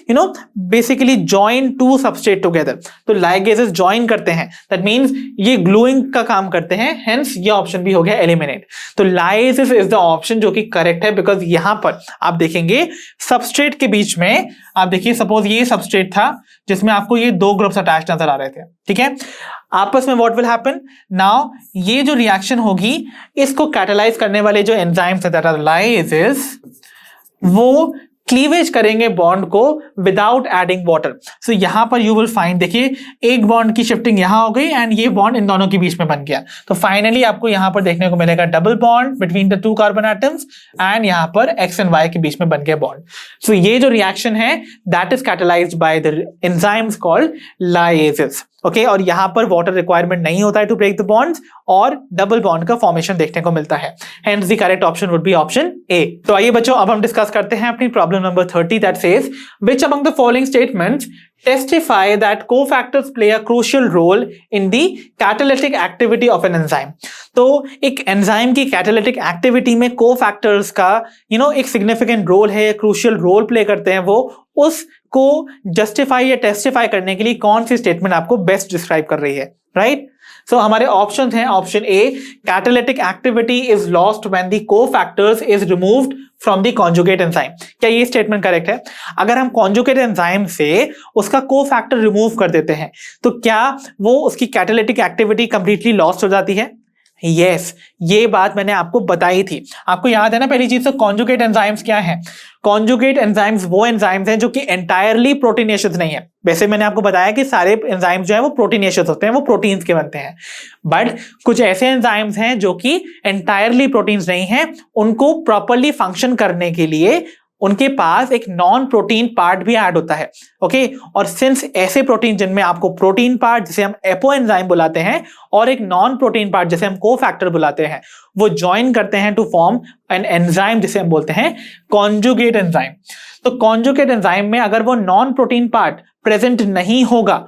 basically join two substrate together. तो लाइगेजेस जॉइन करते हैं, दैट मींस ये ग्लूइंग का काम करते हैं, हेंस ये ऑप्शन भी हो गया एलिमिनेट। तो लाइसेस इज द ऑप्शन जो कि करेक्ट है, बिकॉज यहां पर आप देखेंगे सबस्ट्रेट के बीच में, आप देखिए सपोज ये सबस्ट्रेट था जिसमें आपको ये 2 ग्रुप्स अटैच नजर आ रहे थे, ठीक है। आपस में व्हाट विल हैपन नाउ, ये जो रिएक्शन होगी इसको कैटलाइज करने वाले जो एंजाइम्स हैं दैट आर लाइसेस, वो क्लीवेज करेंगे बॉन्ड को विदाउट एडिंग वाटर। सो यहां पर यू विल फाइंड, देखिए एक बॉन्ड की शिफ्टिंग यहां हो गई एंड ये बॉन्ड इन दोनों के बीच में बन गया। तो फाइनली आपको यहां पर देखने को मिलेगा double bond between the two carbon atoms and यहां पर एक्स एंड वाई के बीच में बन गया बॉन्ड। सो ये जो रिएक्शन है that is catalysed by the enzymes called lyases. Okay, और यहां पर वाटर रिक्वायरमेंट नहीं होता है टू ब्रेक द बॉन्ड्स और डबल बॉन्ड का फॉर्मेशन देखने को मिलता है। Hence the correct option would be option A. तो आइए बच्चों, अब हम डिस्कस करते हैं अपनी problem number 30 that says which among the following statements testify that cofactors play a crucial role in the catalytic activity of an enzyme। तो एक एंजाइम की कैटालिटिक एक्टिविटी में कोफैक्टर्स का एक सिग्निफिकेंट रोल है, क्रूशियल रोल प्ले करते हैं वो, उसको जस्टिफाई या टेस्टिफाई करने के लिए कौन सी स्टेटमेंट आपको बेस्ट डिस्क्राइब कर रही है, राइट? सो हमारे ऑप्शन हैं, option A catalytic activity is lost when the cofactors is removed from the conjugate enzyme. क्या ये स्टेटमेंट करेक्ट है? अगर हम कॉन्जुगेट एंजाइम से उसका कोफैक्टर रिमूव कर देते हैं तो क्या वो उसकी कैटालिटिक एक्टिविटी कंप्लीटली लॉस्ट हो जाती है? यस, ये बात मैंने आपको बताई थी। आपको याद है ना पहली चीज, तो कॉन्जुगेट एंजाइम्स क्या हैं? कॉन्जुगेट एंजाइम्स वो एंजाइम्स हैं जो कि एंटायरली प्रोटीनेशियस नहीं है। वैसे मैंने आपको बताया कि सारे एंजाइम्स जो है वो प्रोटीनेशियस होते हैं, वो प्रोटीन्स के बनते हैं, बट कुछ ऐसे एंजाइम्स हैं जो कि एंटायरली प्रोटीन्स नहीं है। उनको प्रॉपरली फंक्शन करने के लिए उनके पास एक नॉन प्रोटीन पार्ट भी ऐड होता है। ओके, और सिंस ऐसे प्रोटीन जिनमें आपको प्रोटीन पार्ट जिसे हम एपो एंजाइम बुलाते हैं और एक नॉन प्रोटीन पार्ट जिसे हम कोफैक्टर बुलाते हैं, वो ज्वाइन करते हैं टू फॉर्म एन एंजाइम जिसे हम बोलते हैं कॉन्जुगेट एंजाइम। तो कॉन्जुगेट एंजाइम में अगर वो नॉन प्रोटीन पार्ट प्रेजेंट नहीं होगा,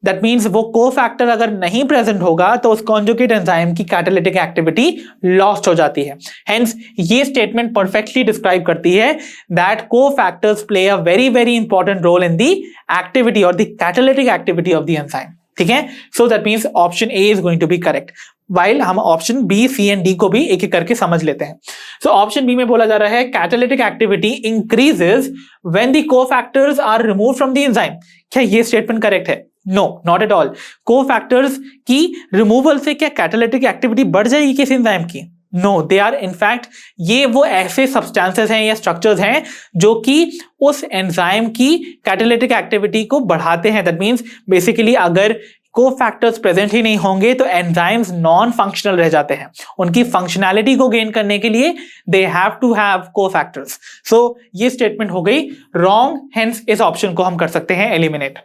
दैट मीन्स वो कोफैक्टर अगर नहीं प्रेजेंट होगा तो उस कॉन्जुगेट एंजाइम की कैटालिटिक एक्टिविटी लॉस्ट हो जाती है। हेंस ये स्टेटमेंट परफेक्टली डिस्क्राइब करती है that cofactors play a very very important role in the activity और the catalytic activity of the enzyme. ठीक है, so that means option A is going to be correct. While हम option B, C and D को भी एक एक करके समझ लेते हैं। सो ऑप्शन बी में बोला जा रहा है catalytic activity increases when the cofactors are removed from the enzyme. क्या ये स्टेटमेंट करेक्ट है? No, not at all. Cofactors की रिमूवल से क्या कैटालिटिक एक्टिविटी बढ़ जाएगी किसी एंजाइम की? नो, दे आर इनफैक्ट ये वो ऐसे सब्सटेंसेस हैं या स्ट्रक्चर्स हैं जो कि उस एंजाइम की कैटालिटिक एक्टिविटी को बढ़ाते हैं। दैट मीन्स बेसिकली अगर कोफैक्टर्स प्रेजेंट ही नहीं होंगे तो एंजाइम्स नॉन फंक्शनल रह जाते हैं। उनकी फंक्शनैलिटी को गेन करने के लिए they have to have cofactors. So ये स्टेटमेंट हो गई रॉन्ग, हेंस इस ऑप्शन को हम कर सकते हैं eliminate.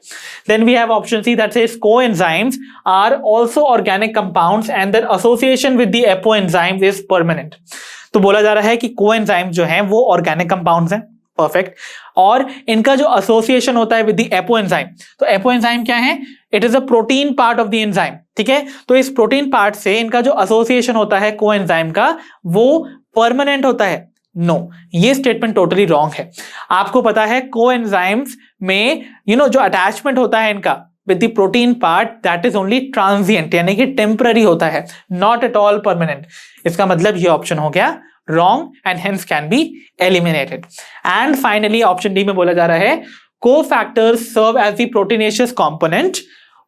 Then we have option C that says coenzymes are also organic compounds and their association with the apoenzymes is permanent. तो बोला जा रहा है कि कोएंजाइम्स जो हैं वो ऑर्गेनिक कंपाउंड्स हैं, परफेक्ट, और इनका जो एसोसिएशन होता है विद द एपोएंजाइम, तो एपोएंजाइम क्या है? It is a protein part of the enzyme. ठीक है, तो इस प्रोटीन पार्ट से इनका जो एसोसिएशन होता है कोएंजाइम का वो परमानेंट होता है। नो, ये स्टेटमेंट टोटली रॉन्ग है। आपको पता है कोएंजाइम्स में जो अटैचमेंट होता है इनका with the protein part that is only transient, यानी कि टेम्पररी होता है, not at all permanent। इसका मतलब ये ऑप्शन हो गया wrong and hence can be eliminated। And finally option D में बोला जा रहा है cofactors serve as the proteinaceous component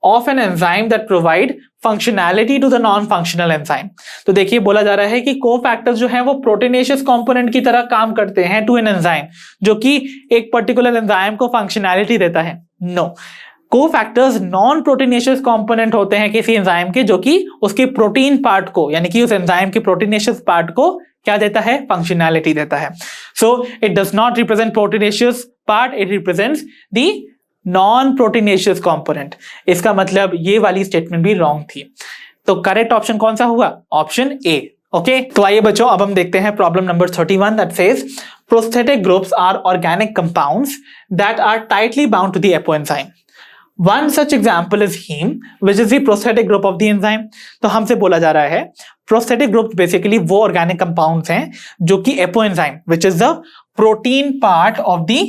of an enzyme that provide functionality to the non-functional enzyme। तो देखिए बोला जा रहा है कि cofactors जो है वो प्रोटीनेशियस कंपोनेंट की तरह काम करते हैं टू एन एंजाइम, जो कि एक पर्टिकुलर एंजाइम को फंक्शनैलिटी देता है। No, cofactors non proteinaceous component होते हैं किसी एंजाइम के, जो कि उसके प्रोटीन पार्ट को, यानी कि उस एंजाइम के प्रोटीनेशियस पार्ट को क्या देता है? फंक्शनैलिटी देता है। So it does not represent proteinaceous part, it represents the non proteinaceous component. इसका मतलब ये वाली स्टेटमेंट भी रॉन्ग थी। तो करेक्ट ऑप्शन कौन सा हुआ? Option A. ओके, तो आइए बच्चों अब हम देखते हैं problem number 31 that says prosthetic groups are organic compounds that are tightly bound to the apoenzyme. One such example is heme, which is the prosthetic group of the enzyme। तो हमसे बोला जा रहा है prosthetic groups बेसिकली वो organic compounds हैं जो कि apoenzyme, which is the protein part of the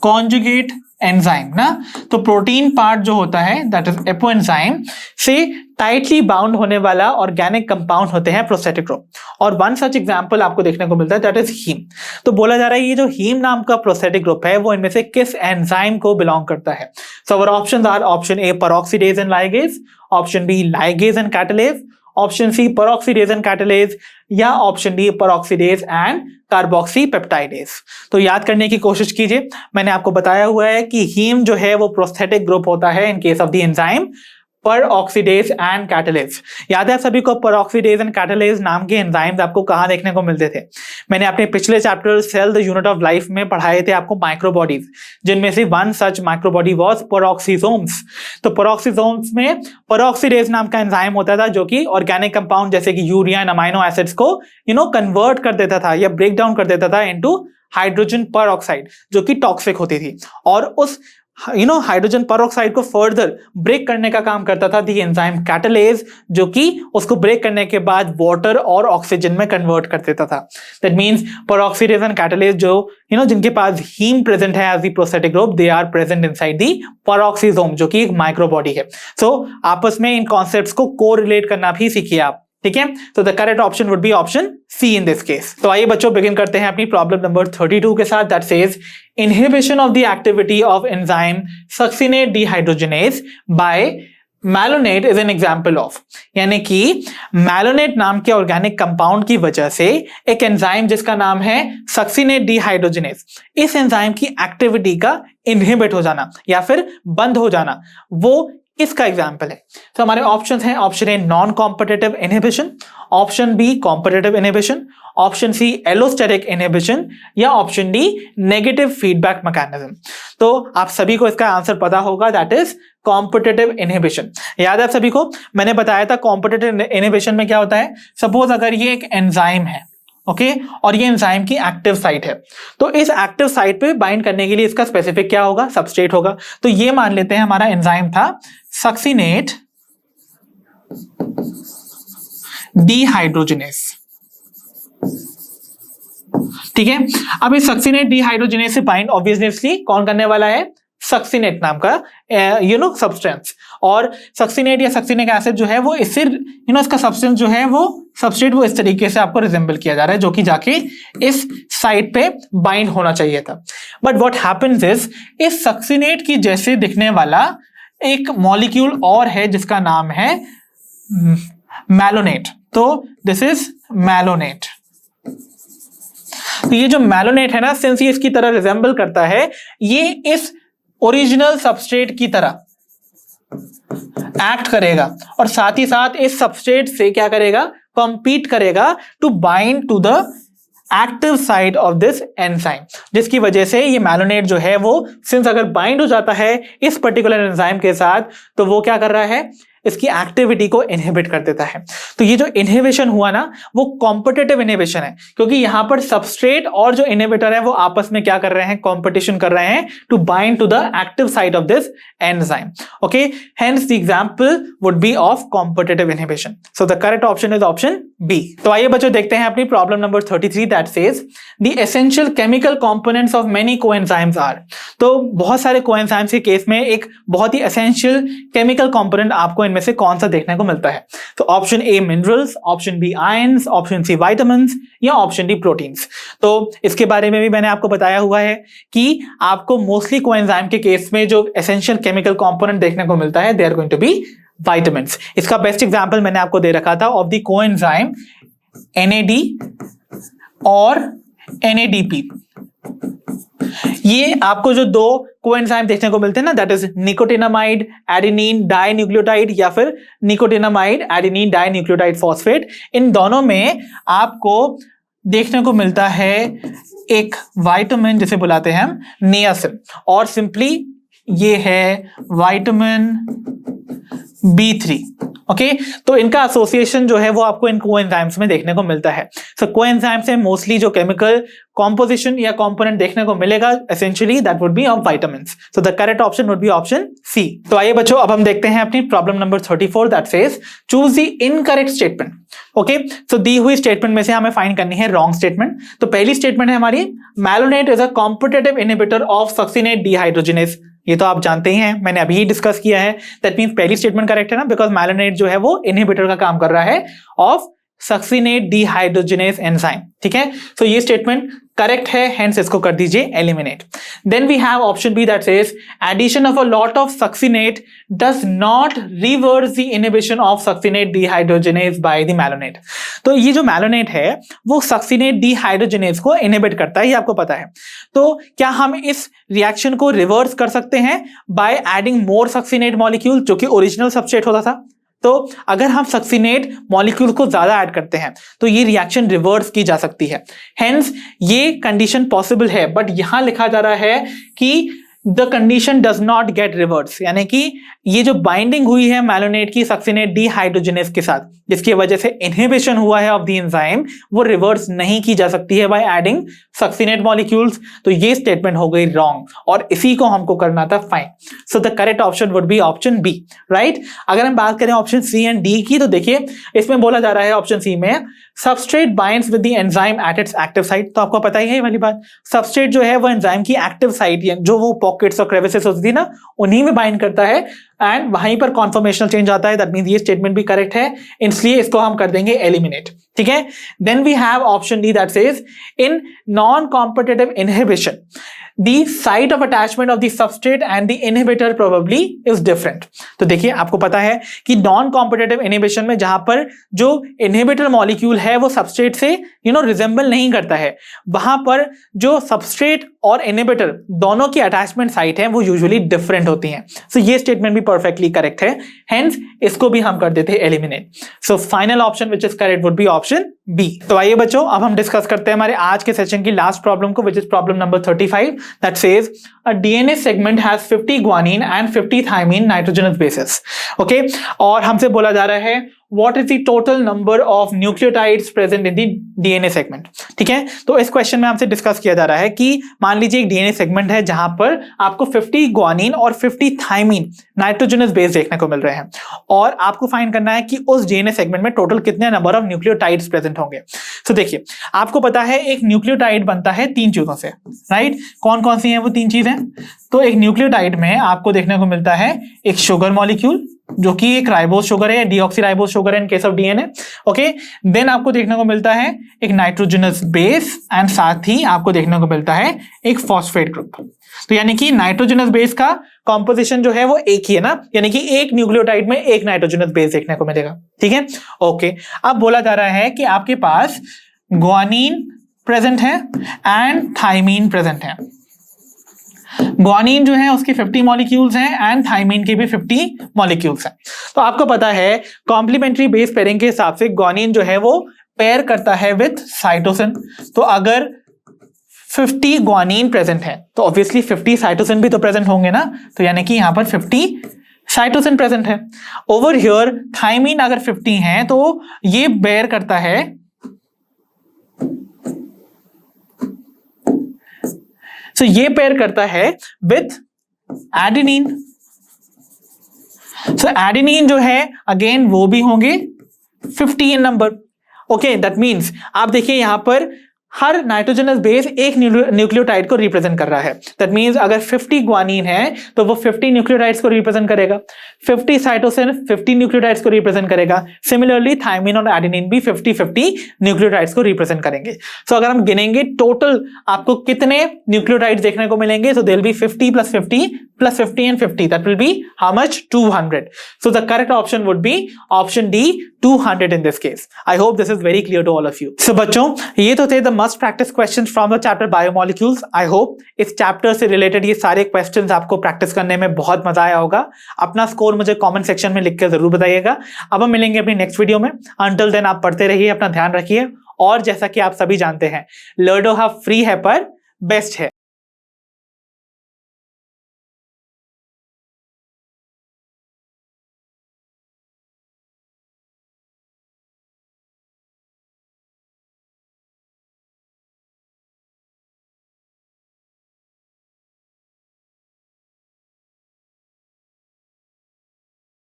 conjugate enzyme ना। तो प्रोटीन पार्ट जो होता है दैट इज एपोएंजाइम से टाइटली बाउंड होने वाला ऑर्गेनिक कंपाउंड होते हैं प्रोस्थेटिक ग्रुप। और वन सच एग्जांपल आपको देखने को मिलता है दैट इज हीम। तो बोला जा रहा है ये जो हीम नाम का प्रोस्थेटिक ग्रुप है वो इनमें से किस एंजाइम को बिलोंग करता है? So our options are option A peroxidase and ligase, option B ligase and catalase, option C peroxidase and catalase, या option D peroxidase and carboxypeptidase. तो याद करने की कोशिश कीजिए, मैंने आपको बताया हुआ है कि हीम जो है वो प्रोस्थेटिक ग्रुप होता है in case of the enzyme peroxidase and catalase. याद है आप सभी को peroxidase एंड कैटालेज नाम के एंजाइम्स आपको कहाँ देखने को मिलते थे? मैंने अपने पिछले chapter cell the unit of life में पढ़ाए थे आपको माइक्रोबॉडीज, जिनमें से one such microbody was peroxisomes. तो पेरोक्सिसोम्स में peroxidase नाम का एंजाइम होता था जो कि ऑर्गेनिक कंपाउंड जैसे कि यूरिया एंड अमाइनो एसिड्स को कन्वर्ट कर देता था या ब्रेक डाउन कर देता था इनटू हाइड्रोजन पेरोक्साइड, जो कि टॉक्सिक होती थी। और उस हाइड्रोजन पेरोक्साइड को फर्दर ब्रेक करने का काम करता था दी एंजाइम कैटालेज, जो कि उसको ब्रेक करने के बाद वाटर और ऑक्सीजन में कन्वर्ट कर देता था। That means peroxidase and catalase जो जिनके पास हीम प्रेजेंट है as the prosthetic group, they are present inside the peroxisome, जो कि एक माइक्रोबॉडी है। सो आपस में इन कॉन्सेप्ट्स को कोरिलेट करना भी सीखिए आप, ठीक है? तो the correct option would be option C in this case. तो आइए बच्चों बिगिन करते हैं अपनी प्रॉब्लम नंबर 32 के साथ, that says inhibition of the activity of enzyme succinate dehydrogenase by malonate is an example of. यानी कि मैलोनेट नाम के ऑर्गेनिक कंपाउंड की वजह से एक एंजाइम जिसका नाम है सक्सिनेट डिहाइड्रोजनेज, इस एंजाइम की एक्टिविटी का इनहिबिट हो जाना या फिर बंद हो जाना, वो इसका एग्जाम्पल है। तो हमारे ऑप्शंस हैं, option A non competitive inhibition, option B competitive inhibition, option C allosteric inhibition, या option D negative feedback mechanism. तो आप सभी को इसका आंसर पता होगा, दैट इज कॉम्पिटिटिव इनहिबिशन। याद है आप सभी को, मैंने बताया था कॉम्पिटिटिव इनहिबिशन में क्या होता है। सपोज अगर ये एक एंजाइम है, ओके, और ये एंजाइम की एक्टिव साइट है, तो इस एक्टिव साइट पे बाइंड करने के लिए इसका स्पेसिफिक क्या होगा? सबस्ट्रेट होगा। तो ये मान लेते हैं हमारा एंजाइम था सक्सिनेट डिहाइड्रोजनेज, ठीक है। अब इस सक्सिनेट डिहाइड्रोजनेज से बाइंड ऑब्वियसली कौन करने वाला है? सक्सिनेट नाम का सब्सटेंस। और सक्सिनेट या सक्सिनिक एसिड जो है वो इससे इसका सब्सटेंस जो है वो सबस्ट्रेट वो इस तरीके से आपको रिजेंबल किया जा रहा है, जो कि जाके इस साइट पे बाइंड होना चाहिए था। बट व्हाट हैपेंस इज, इस सक्सिनेट की जैसे दिखने वाला एक मॉलिक्यूल और है जिसका नाम है मैलोनेट। तो दिस इज मैलोनेट। तो ये जो मैलोनेट है ना, सिंस ये इसकी तरह रिजेंबल करता है, ये इस ओरिजिनल सबस्ट्रेट की तरह एक्ट करेगा और साथ ही साथ इस सबस्ट्रेट से क्या करेगा? कंपीट करेगा to bind to the active site of this enzyme, जिसकी वजह से ये मैलोनेट जो है वो सिंस अगर बाइंड हो जाता है इस पर्टिकुलर एंजाइम के साथ, तो वो क्या कर रहा है? इसकी एक्टिविटी को इनहिबिट कर देता है। तो ये जो इनहिबिशन हुआ ना, वो कॉम्पिटिटिव इनहिबिशन है, क्योंकि यहां पर सबस्ट्रेट और जो इनहिबिटर है वो आपस में क्या कर रहे हैं? कॉम्पिटिशन कर रहे हैं to bind to the active site of this enzyme. Okay, hence the example would be of competitive inhibition. So the correct option is option B. तो आइए बच्चों देखते हैं अपनी problem number 33, that says the essential chemical components of many coenzymes are. तो बहुत सारे coenzymes के केस में एक बहुत ही एसेंशियल केमिकल कंपोनेंट आपको में से कौन सा देखने को मिलता है? तो option A minerals, option B ions, option C vitamins, या ऑप्शन डी प्रोटीन्स। तो इसके बारे में भी मैंने आपको बताया हुआ है कि आपको मोस्टली कोएंजाइम के केस में जो एसेंशियल केमिकल कंपोनेंट देखने को मिलता है, they are going to be vitamins. इसका बेस्ट एग्जांपल मैंने आपको दे रखा था ऑफ द कोएंजाइम NAD और NADP। ये आपको जो दो कोएंजाइम देखने को मिलते हैं ना, that is nicotinamide adenine dinucleotide या फिर निकोटिनामाइड एडेनिन डाइन्यूक्लियोटाइड फॉस्फेट। इन दोनों में आपको देखने को मिलता है एक विटामिन जिसे बुलाते हैं हम नियासिन, और सिंपली ये है विटामिन B3। ओके, तो इनका एसोसिएशन जो है वो आपको इन कोएंजाइम्स में देखने को मिलता है। सो कोएंजाइम्स से मोस्टली जो केमिकल कॉम्पोजिशन या कंपोनेंट देखने को मिलेगा essentially that would be of vitamins. So the correct option would be option C. तो आइए बच्चों अब हम देखते हैं अपनी problem number 34, that says choose the incorrect statement. Okay, so दी हुई स्टेटमेंट में से हमें फाइंड करनी है रॉन्ग स्टेटमेंट। तो पहली स्टेटमेंट है हमारी malonate is a competitive inhibitor of succinate dehydrogenase. ये तो आप जानते ही हैं, मैंने अभी डिस्कस किया है। दैट मींस पहली स्टेटमेंट करेक्ट है ना, बिकॉज मैलोनेट जो है वो इनहिबिटर का काम कर रहा है ऑफ सक्सिनेट डिहाइड्रोजनेज एंजाइम। ठीक है, सो ये स्टेटमेंट करेक्ट है, हेंस इसको कर दीजिए eliminate. Then we have option B that says addition of a lot of succinate does not reverse the inhibition of succinate dehydrogenase by the malonate. तो ये जो मैलोनेट है वो सक्सिनेट डिहाइड्रोजनेज को इनहिबिट करता है, ये आपको पता है। तो क्या हम इस रिएक्शन को रिवर्स कर सकते हैं by adding more succinate molecule, जो कि ओरिजिनल सबस्ट्रेट होता था। तो अगर हम सक्सिनेट मॉलिक्यूल को ज्यादा ऐड करते हैं तो ये रिएक्शन रिवर्स की जा सकती है, हेंस ये कंडीशन पॉसिबल है। बट यहां लिखा जा रहा है कि the condition does not gate reverse, यानी कि ये जो बाइंडिंग हुई है मैलोनेट की सक्सिनेट डिहाइड्रोजनेज के साथ, जिसकी वजह से इनहिबिशन हुआ है ऑफ द एंजाइम, वो रिवर्स नहीं की जा सकती है बाय एडिंग सक्सिनेट मॉलिक्यूल्स। तो ये स्टेटमेंट हो गई रॉन्ग और इसी को हमको करना था fine. So the correct option would be option B, right. अगर हम बात करें ऑप्शन सी एंड डी की, तो देखिए इसमें बोला जा रहा है ऑप्शन सी में substrate binds with the enzyme at its active site. तो आपको पता ही है ये वाली बात, सबस्ट्रेट जो है वो एंजाइम की एक्टिव साइट, जो वो पॉकेट्स और क्रेविसेस होती थी ना, उन्हीं में बाइंड करता है एंड वहीं पर कॉन्फर्मेशनल चेंज आता है। दैट मींस ये स्टेटमेंट भी करेक्ट है, इसलिए इसको हम कर देंगे एलिमिनेट, ठीक है। Then we have option D that says in non competitive inhibition the site of attachment of the substrate and the inhibitor probably is different। तो देखिए आपको पता है कि नॉन कॉम्पिटिटिव इनहिबिशन में जहां पर जो इनहिबिटर मॉलिक्यूल है वो सबस्ट्रेट से रिजेंबल नहीं करता है, वहां पर जो सबस्ट्रेट और इनहिबिटर दोनों की अटैचमेंट साइट है वो यूजुअली डिफरेंट होती हैं। सो ये स्टेटमेंट भी परफेक्टली करेक्ट है, हेंस इसको भी हम कर देते हैं eliminate. So final option which is correct would be option B. तो आइए बच्चों अब हम डिस्कस करते हैं हमारे आज के सेशन की लास्ट प्रॉब्लम को, which is problem number 35 that says a DNA segment has 50 guanine and 50 thymine nitrogenous bases। okay, और हमसे बोला जा रहा है what is the total number of nucleotides present in the DNA segment। ठीक है, तो इस क्वेश्चन में हमसे डिस्कस किया जा रहा है कि मान लीजिए एक DNA सेगमेंट है जहां पर आपको 50 ग्वानिन और 50 थाइमिन नाइट्रोजनस बेस देखने को मिल रहे हैं और आपको फाइंड करना है कि उस DNA सेगमेंट में टोटल कितने नंबर ऑफ न्यूक्लियोटाइड्स प्रेजेंट होंगे। तो देखिए आपको पता है एक न्यूक्लियोटाइड बनता है 3 चीजों से, राइट। कौन कौन सी हैं वो 3 चीजें? तो एक न्यूक्लियोटाइड में आपको देखने को मिलता है एक शुगर मॉलिक्यूल जो कि एक राइबोज शुगर है, डीऑक्सीराइबोज शुगर है in case of DNA. Okay, then आपको देखने को मिलता है एक नाइट्रोजनस बेस एंड साथ ही आपको देखने को मिलता है एक फॉस्फेट ग्रुप। तो यानी कि नाइट्रोजनस बेस का कॉम्पोजिशन जो है वो एक ही है ना, यानी कि एक न्यूक्लियोटाइड में एक नाइट्रोजनस बेस देखने को मिलेगा। ठीक है, ओके। अब बोला जा रहा है कि आपके पास ग्वानिन प्रेजेंट है एंड थाइमीन प्रेजेंट है। ग्वानिन जो है उसके 50 मॉलिक्यूल्स हैं एंड थाइमिन के भी 50 मॉलिक्यूल्स हैं। तो आपको पता है कॉम्प्लीमेंट्री बेस पेयरिंग के हिसाब से ग्वानिन जो है वो पेयर करता है विथ साइटोसिन। तो अगर 50 ग्वानिन प्रेजेंट है तो ऑब्वियसली 50 साइटोसिन भी तो प्रेजेंट होंगे ना, तो यानी कि यहां पर 50 साइटोसिन प्रेजेंट है। ओवर हियर थाइमिन अगर 50 है तो ये पेयर करता है ये पेयर करता है विथ एडेनिन। सो एडेनिन जो है अगेन वो भी होंगे 50 इन नंबर। ओके, दैट मीन्स आप देखिए यहां पर हर नाइट्रोजनस बेस एक न्यूक्लियोटाइड को रिप्रेजेंट कर रहा है। दैट मींस अगर 50 ग्वानिन है तो वो 50 न्यूक्लियोटाइड्स को रिप्रेजेंट करेगा, 50 साइटोसिन 50 न्यूक्लियोटाइड्स को रिप्रेजेंट करेगा। सिमिलरली थाइमिन और एडेनिन भी 50-50 न्यूक्लियोटाइड्स को रिप्रेजेंट करेंगे। सो अगर हम गिनेंगे टोटल आपको कितने न्यूक्लियोटाइड्स देखने को मिलेंगे, so there will be 50 plus 50 plus 50 and 50, that will be how much? 200. So the correct option would be option D, 200 in this case. I hope this is very clear to all of you. So बच्चों ये तो थे the must practice questions from the chapter biomolecules. I hope इस chapter से related ये सारे questions आपको practice करने में बहुत मजा आया होगा। अपना स्कोर मुझे कमेंट सेक्शन में लिख के जरूर बताइएगा। अब हम मिलेंगे अपनी नेक्स्ट वीडियो में। Until then आप पढ़ते रहिए, अपना ध्यान रखिए और जैसा कि आप सभी जानते हैं लर्डो हब फ्री है पर बेस्ट है।